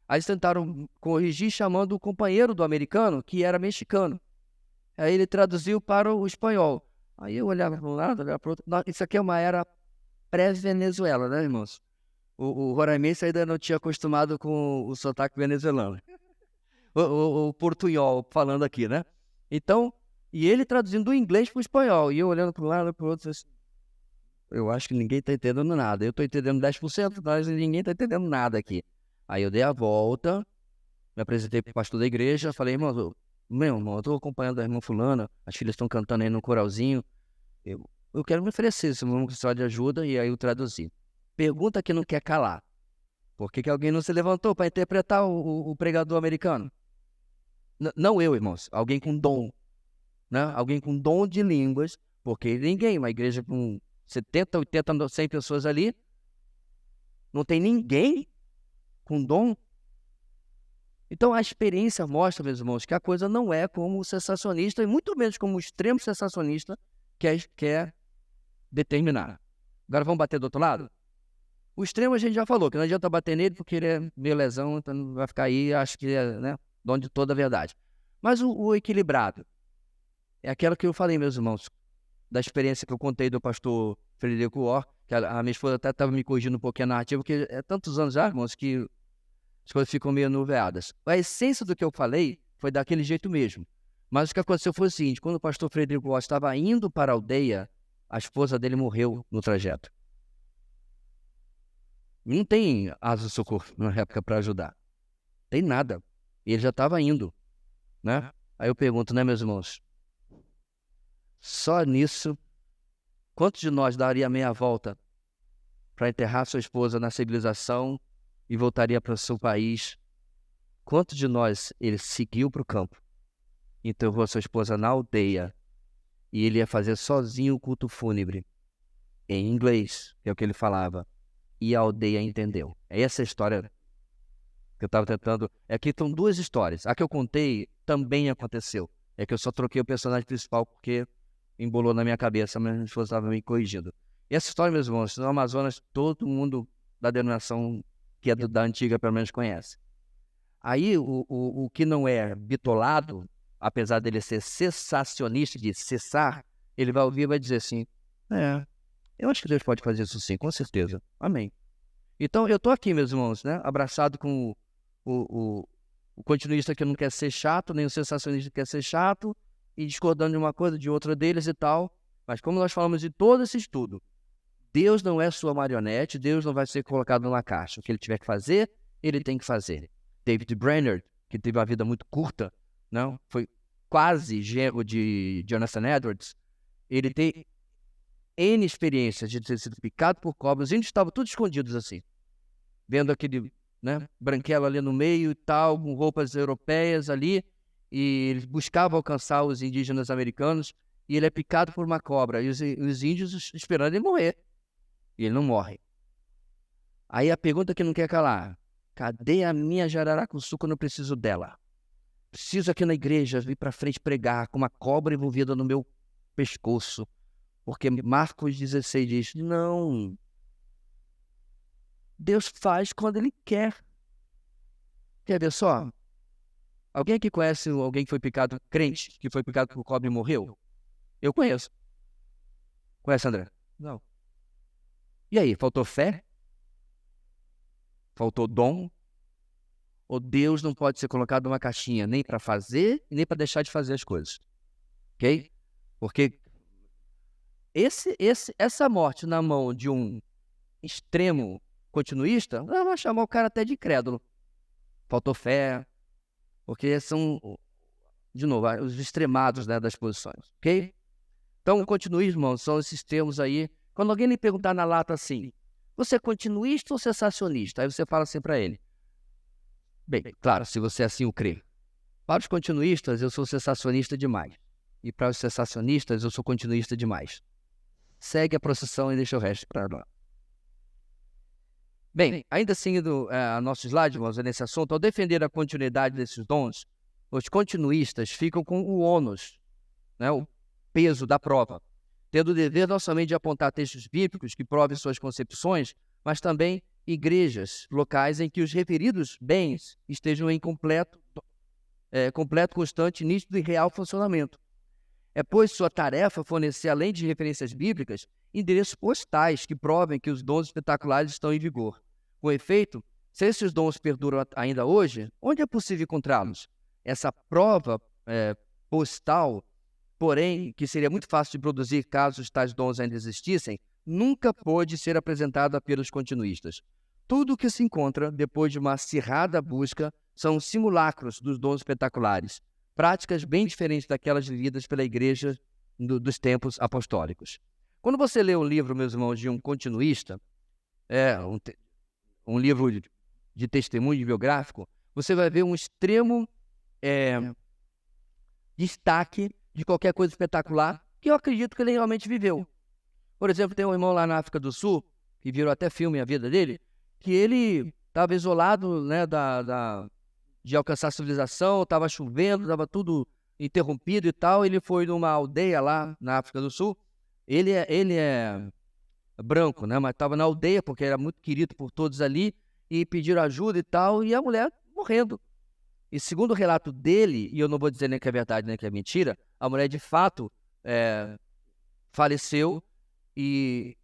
Aí eles tentaram corrigir chamando o companheiro do americano, que era mexicano. Aí ele traduziu para o espanhol. Aí eu olhava para um lado, olhava para o outro. Isso aqui é uma era pré-Venezuela, né, irmãos? O roraimense ainda não tinha acostumado com o sotaque venezuelano. O portunhol falando aqui, né? Então, e ele traduzindo do inglês para o espanhol. E eu olhando para um lado e para o outro, assim, eu acho que ninguém está entendendo nada. Eu estou entendendo 10%, mas ninguém está entendendo nada aqui. Aí eu dei a volta, me apresentei para o pastor da igreja, falei, irmão, meu irmão, eu estou acompanhando a irmã fulana, as filhas estão cantando aí no coralzinho, eu quero me oferecer se não precisar de ajuda, e aí eu traduzi. Pergunta que não quer calar. Por que alguém não se levantou para interpretar o pregador americano? Não eu, irmãos, alguém com dom, né? Alguém com dom de línguas, porque ninguém, uma igreja com 70, 80, 100 pessoas ali, não tem ninguém com dom. Então, a experiência mostra, meus irmãos, que a coisa não é como o sensacionista, e muito menos como o extremo sensacionista quer determinar. Agora vamos bater do outro lado? O extremo a gente já falou, que não adianta bater nele porque ele é meio lesão, então vai ficar aí, acho que é, né, dono de toda a verdade. Mas o equilibrado é aquela que eu falei, meus irmãos, da experiência que eu contei do pastor Frederico Orr, que a minha esposa até estava me corrigindo um pouquinho a narrativa, porque é tantos anos já, irmãos, que as coisas ficam meio nuveadas. A essência do que eu falei foi daquele jeito mesmo. Mas o que aconteceu foi o seguinte, quando o pastor Frederico Orr estava indo para a aldeia, a esposa dele morreu no trajeto. Não tem asa de socorro na época para ajudar. Tem nada. E ele já estava indo, né? Aí eu pergunto, né, meus irmãos? Só nisso, quantos de nós daria meia volta para enterrar sua esposa na civilização e voltaria para o seu país? Quantos de nós ele seguiu para o campo, enterrou a sua esposa na aldeia e ele ia fazer sozinho o culto fúnebre em inglês, que é o que ele falava, e a aldeia entendeu? É essa a história que eu estava tentando. Aqui estão duas histórias. A que eu contei também aconteceu. É que eu só troquei o personagem principal porque embolou na minha cabeça, mas minha esposa estava me corrigindo. E essa história, meus irmãos, no Amazonas, todo mundo da denominação que é da antiga, pelo menos, conhece. Aí, o que não é bitolado, apesar dele ser cessacionista, de cessar, ele vai ouvir e vai dizer assim, eu acho que Deus pode fazer isso sim, com certeza. Amém. Então, eu estou aqui, meus irmãos, né, abraçado com o continuista que não quer ser chato, nem o sensacionista que quer ser chato, e discordando de uma coisa, de outra deles e tal. Mas como nós falamos de todo esse estudo, Deus não é sua marionete, Deus não vai ser colocado numa caixa. O que ele tiver que fazer, ele tem que fazer. David Brainerd, que teve uma vida muito curta, não? Foi quase genro de Jonathan Edwards, ele tem N experiências de ter sido picado por cobras. Os índios estavam todos escondidos assim, vendo aquele, né, branquelo ali no meio e tal, com roupas europeias ali, e ele buscava alcançar os indígenas americanos, e ele é picado por uma cobra, e os índios esperando ele morrer, e ele não morre. Aí a pergunta que não quer calar, cadê a minha jararacuçu quando eu preciso dela? Preciso aqui na igreja vir para frente pregar com uma cobra envolvida no meu pescoço, porque Marcos 16 diz, não, Deus faz quando Ele quer. Quer ver só? Alguém aqui conhece alguém que foi picado, crente, que foi picado por cobra e morreu? Eu conheço. Conhece, André? Não. E aí, faltou fé? Faltou dom? Ou Deus não pode ser colocado numa caixinha nem para fazer, nem para deixar de fazer as coisas? Ok? Porque essa morte na mão de um extremo continuista, vai chamar o cara até de incrédulo. Faltou fé, porque são, de novo, os extremados, né, das posições, ok? Então, o continuismo são esses termos aí. Quando alguém lhe perguntar na lata assim, você é continuista ou sensacionista? Aí você fala assim para ele. Bem, claro, se você assim o crê. Para os continuistas, eu sou sensacionista demais. E para os sensacionistas, eu sou continuista demais. Segue a procissão e deixa o resto para lá. Bem, ainda seguindo a nosso slide, vamos ver nesse assunto, ao defender a continuidade desses dons, os continuistas ficam com o ônus, né, o peso da prova, tendo o dever não somente de apontar textos bíblicos que provem suas concepções, mas também igrejas locais em que os referidos bens estejam em completo, constante, nítido e real funcionamento. É, pois, sua tarefa fornecer, além de referências bíblicas, endereços postais que provem que os dons espetaculares estão em vigor. Com efeito, se esses dons perduram ainda hoje, onde é possível encontrá-los? Essa prova postal, porém, que seria muito fácil de produzir caso tais dons ainda existissem, nunca pôde ser apresentada pelos continuistas. Tudo o que se encontra, depois de uma acirrada busca, são simulacros dos dons espetaculares, práticas bem diferentes daquelas vividas pela igreja dos tempos apostólicos. Quando você lê um livro, meus irmãos, de um continuista, um livro de testemunho biográfico, você vai ver um extremo destaque de qualquer coisa espetacular que eu acredito que ele realmente viveu. Por exemplo, tem um irmão lá na África do Sul, que virou até filme a vida dele, que ele estava isolado, né, de alcançar a civilização, estava chovendo, estava tudo interrompido e tal. Ele foi numa aldeia lá na África do Sul. Ele é branco, né? Mas estava na aldeia porque era muito querido por todos ali e pediram ajuda e tal. E a mulher morrendo. E segundo o relato dele, e eu não vou dizer nem que é verdade nem que é mentira, a mulher de fato faleceu e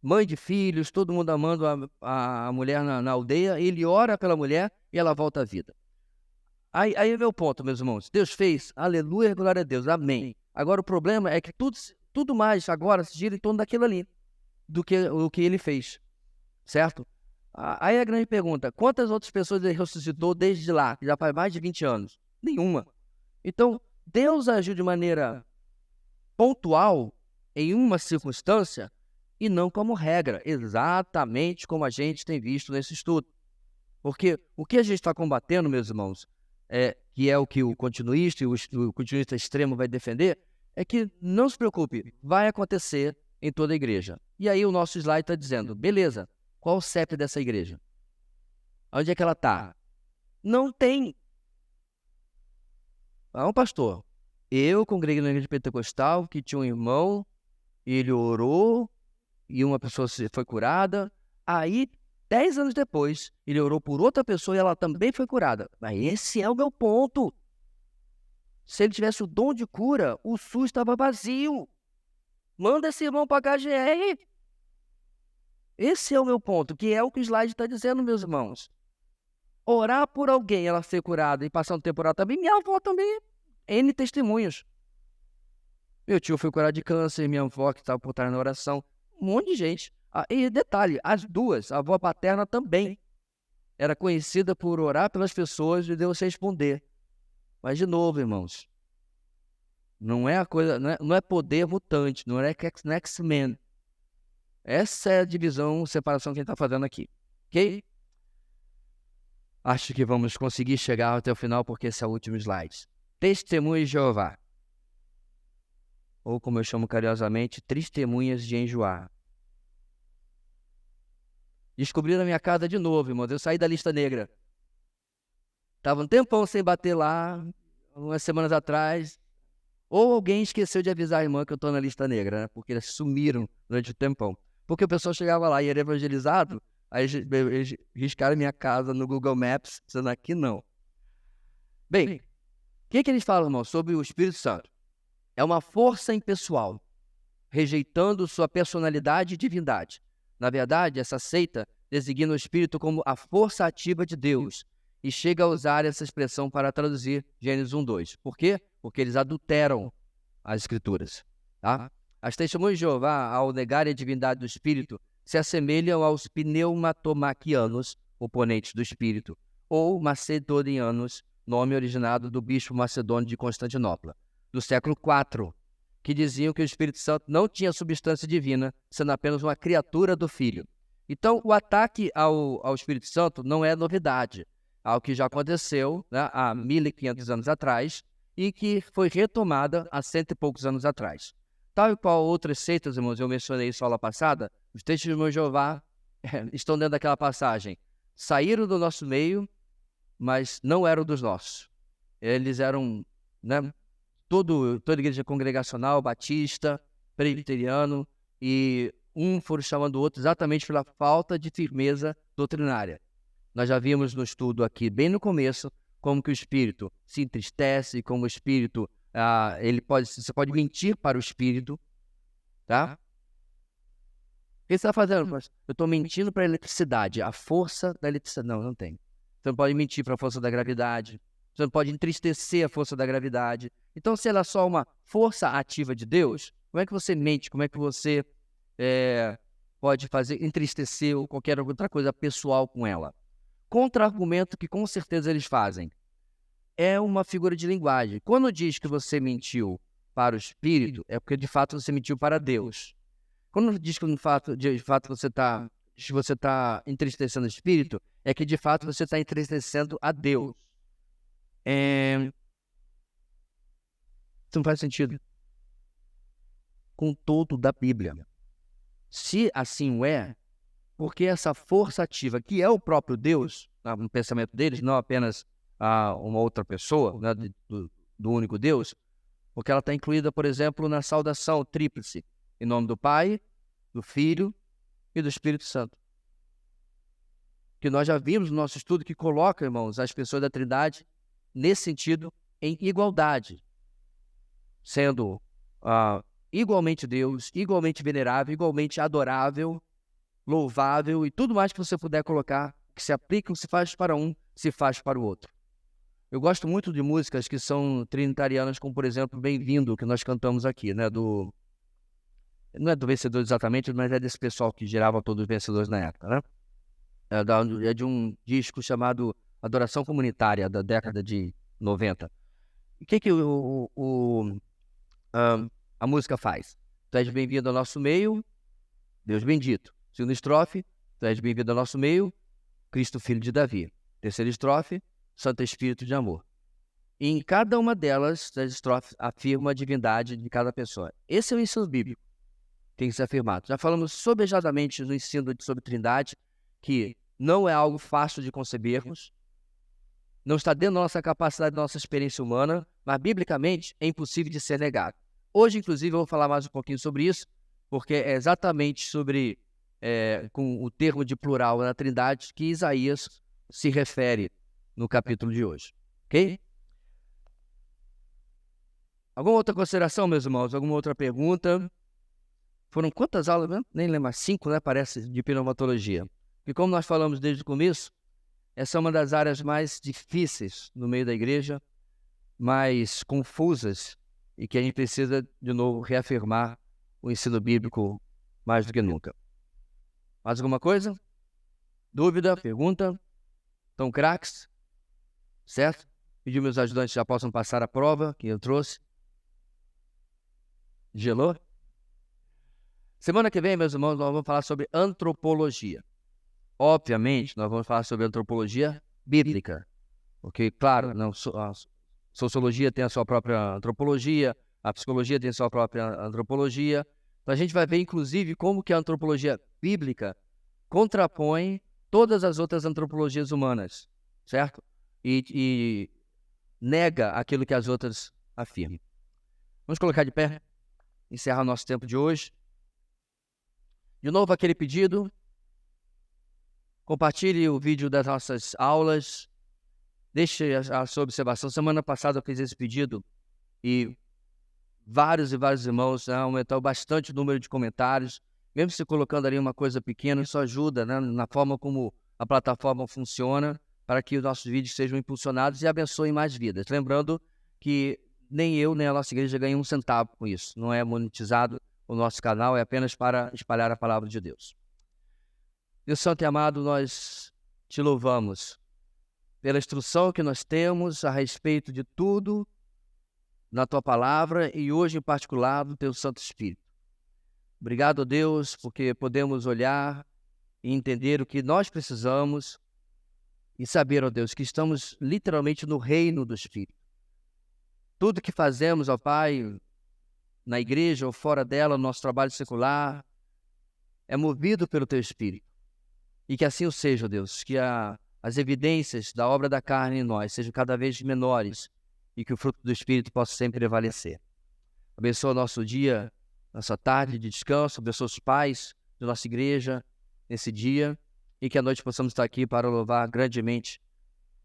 mãe de filhos, todo mundo amando a mulher na aldeia. Ele ora pela mulher e ela volta à vida. Aí é meu ponto, meus irmãos. Deus fez, aleluia, glória a Deus, amém. Agora o problema é que tudo mais agora se gira em torno daquilo ali, do que o que ele fez, certo? Aí a grande pergunta, quantas outras pessoas ele ressuscitou desde lá, que já faz mais de 20 anos? Nenhuma. Então, Deus agiu de maneira pontual em uma circunstância e não como regra, exatamente como a gente tem visto nesse estudo. Porque o que a gente está combatendo, meus irmãos, que é o que o continuista e o continuista extremo vai defender, é que não se preocupe, vai acontecer em toda a igreja. E aí o nosso slide está dizendo, beleza, qual o CEP dessa igreja? Onde é que ela está? Não tem. Um pastor. Eu congreguei na igreja pentecostal, que tinha um irmão, e ele orou, e uma pessoa foi curada. Aí, 10 anos depois, ele orou por outra pessoa e ela também foi curada. Mas esse é o meu ponto. Se ele tivesse o dom de cura, o SUS estava vazio. Manda esse irmão para a HGR. Esse é o meu ponto, que é o que o slide está dizendo, meus irmãos. Orar por alguém, ela ser curada e passar um temporal também, minha avó também, N testemunhos. Meu tio foi curado de câncer, minha avó que estava por trás na oração, um monte de gente. E detalhe, as duas, a avó paterna também, era conhecida por orar pelas pessoas e Deus responder. Mas de novo, irmãos, não é a coisa, não é poder mutante, não é X-Men. Essa é a divisão, separação que a gente está fazendo aqui, ok? Acho que vamos conseguir chegar até o final, porque esse é o último slide. Testemunhas de Jeová. Ou como eu chamo carinhosamente, testemunhas de enjoar. Descobri na minha casa de novo, irmãos. Eu saí da lista negra. Estava um tempão sem bater lá, umas semanas atrás. Ou alguém esqueceu de avisar a irmã que eu estou na lista negra, né? Porque eles sumiram durante o tempão. Porque o pessoal chegava lá e era evangelizado, aí eles riscaram minha casa no Google Maps, dizendo aqui não. Bem, o que eles falam, irmão, sobre o Espírito Santo? É uma força impessoal, rejeitando sua personalidade e divindade. Na verdade, essa seita designa o Espírito como a força ativa de Deus e chega a usar essa expressão para traduzir Gênesis 1:2. Por quê? Porque eles adulteram as Escrituras. Tá? As testemunhas de Jeová, ao negarem a divindade do Espírito, se assemelham aos pneumatomaquianos, oponentes do Espírito, ou macedonianos, nome originado do bispo macedônio de Constantinopla, do século IV, que diziam que o Espírito Santo não tinha substância divina, sendo apenas uma criatura do Filho. Então, o ataque ao Espírito Santo não é novidade, algo que já aconteceu, né, há 1.500 anos atrás e que foi retomada há 100 e poucos anos atrás. Tal e qual outras seitas, irmãos, eu mencionei isso na aula passada, os testemunhos de Jeová estão dentro daquela passagem. Saíram do nosso meio, mas não eram dos nossos. Eles eram, né, toda igreja congregacional, batista, presbiteriano, e um foram chamando o outro exatamente pela falta de firmeza doutrinária. Nós já vimos no estudo aqui, bem no começo, como que o Espírito se entristece, como o Espírito, você pode mentir para o Espírito, tá? O que você está fazendo? Eu estou mentindo para a eletricidade, a força da eletricidade. Não tem. Você não pode mentir para a força da gravidade, você não pode entristecer a força da gravidade. Então, se ela é só uma força ativa de Deus, como é que você mente? Como é que você pode entristecer ou qualquer outra coisa pessoal com ela? Contra-argumento que com certeza eles fazem é uma figura de linguagem. Quando diz que você mentiu para o Espírito, é porque de fato você mentiu para Deus. Quando diz que de fato você está entristecendo o Espírito, é que de fato você está entristecendo a Deus. Isso não faz sentido com todo da Bíblia. Se assim o é, porque essa força ativa, que é o próprio Deus, no pensamento deles, não apenas a uma outra pessoa, né, do único Deus, porque ela está incluída, por exemplo, na saudação tríplice, em nome do Pai, do Filho e do Espírito Santo. Que nós já vimos no nosso estudo que coloca, irmãos, as pessoas da Trindade, nesse sentido, em igualdade, sendo igualmente Deus, igualmente venerável, igualmente adorável, louvável e tudo mais que você puder colocar, que se aplica, se faz para um, se faz para o outro. Eu gosto muito de músicas que são trinitarianas, como, por exemplo, Bem-vindo, que nós cantamos aqui, né? Não é do Vencedor exatamente, mas é desse pessoal que girava todos os vencedores na época, né? É de um disco chamado Adoração Comunitária, da década de 90. O que a música faz? Tu és bem-vindo ao nosso meio, Deus bendito. Segunda estrofe, tu és bem-vindo ao nosso meio, Cristo Filho de Davi. Terceira estrofe, Santo Espírito de amor. E em cada uma delas, das estrofes, afirma a divindade de cada pessoa. Esse é o ensino bíblico, tem que ser afirmado. Já falamos sobejadamente no ensino sobre Trindade, que não é algo fácil de concebermos, não está dentro da nossa capacidade, da nossa experiência humana, mas biblicamente é impossível de ser negado. Hoje, inclusive, eu vou falar mais um pouquinho sobre isso, porque é exatamente sobre, com o termo de plural na Trindade, que Isaías se refere no capítulo de hoje. Ok? Alguma outra consideração, meus irmãos? Alguma outra pergunta? Foram quantas aulas mesmo? Nem lembro, 5, né? Parece, de pneumatologia. E como nós falamos desde o começo, essa é uma das áreas mais difíceis no meio da igreja, mais confusas, e que a gente precisa, de novo, reafirmar o ensino bíblico mais do que nunca. Mais alguma coisa? Dúvida? Pergunta? Então, craques? Certo? Pedir meus ajudantes já possam passar a prova que eu trouxe. Gelou? Semana que vem, meus irmãos, nós vamos falar sobre antropologia. Obviamente, nós vamos falar sobre antropologia bíblica. Porque, claro, não, a sociologia tem a sua própria antropologia, a psicologia tem a sua própria antropologia. Então, a gente vai ver, inclusive, como que a antropologia bíblica contrapõe todas as outras antropologias humanas, certo? E nega aquilo que as outras afirmam. Vamos colocar de pé, encerrar nosso tempo de hoje. De novo, aquele pedido. Compartilhe o vídeo das nossas aulas. Deixe a sua observação. Semana passada eu fiz esse pedido e vários irmãos, né, aumentou bastante o número de comentários. Mesmo se colocando ali uma coisa pequena, isso ajuda, né, na forma como a plataforma funciona, para que os nossos vídeos sejam impulsionados e abençoem mais vidas. Lembrando que nem eu, nem a nossa igreja ganham um centavo com isso. Não é monetizado o nosso canal, é apenas para espalhar a palavra de Deus. Deus Santo e amado, nós te louvamos pela instrução que nós temos a respeito de tudo na tua palavra e hoje em particular no teu Santo Espírito. Obrigado, Deus, porque podemos olhar e entender o que nós precisamos e saber, ó Deus, que estamos literalmente no reino do Espírito. Tudo que fazemos, ó Pai, na igreja ou fora dela, no nosso trabalho secular, é movido pelo teu Espírito. E que assim o seja, ó Deus, que as evidências da obra da carne em nós sejam cada vez menores e que o fruto do Espírito possa sempre prevalecer. Abençoa o nosso dia, nossa tarde de descanso, abençoa os pais da nossa igreja nesse dia e que à noite possamos estar aqui para louvar grandemente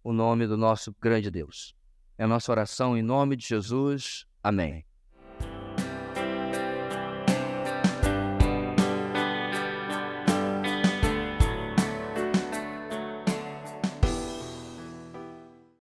o nome do nosso grande Deus. É a nossa oração em nome de Jesus. Amém.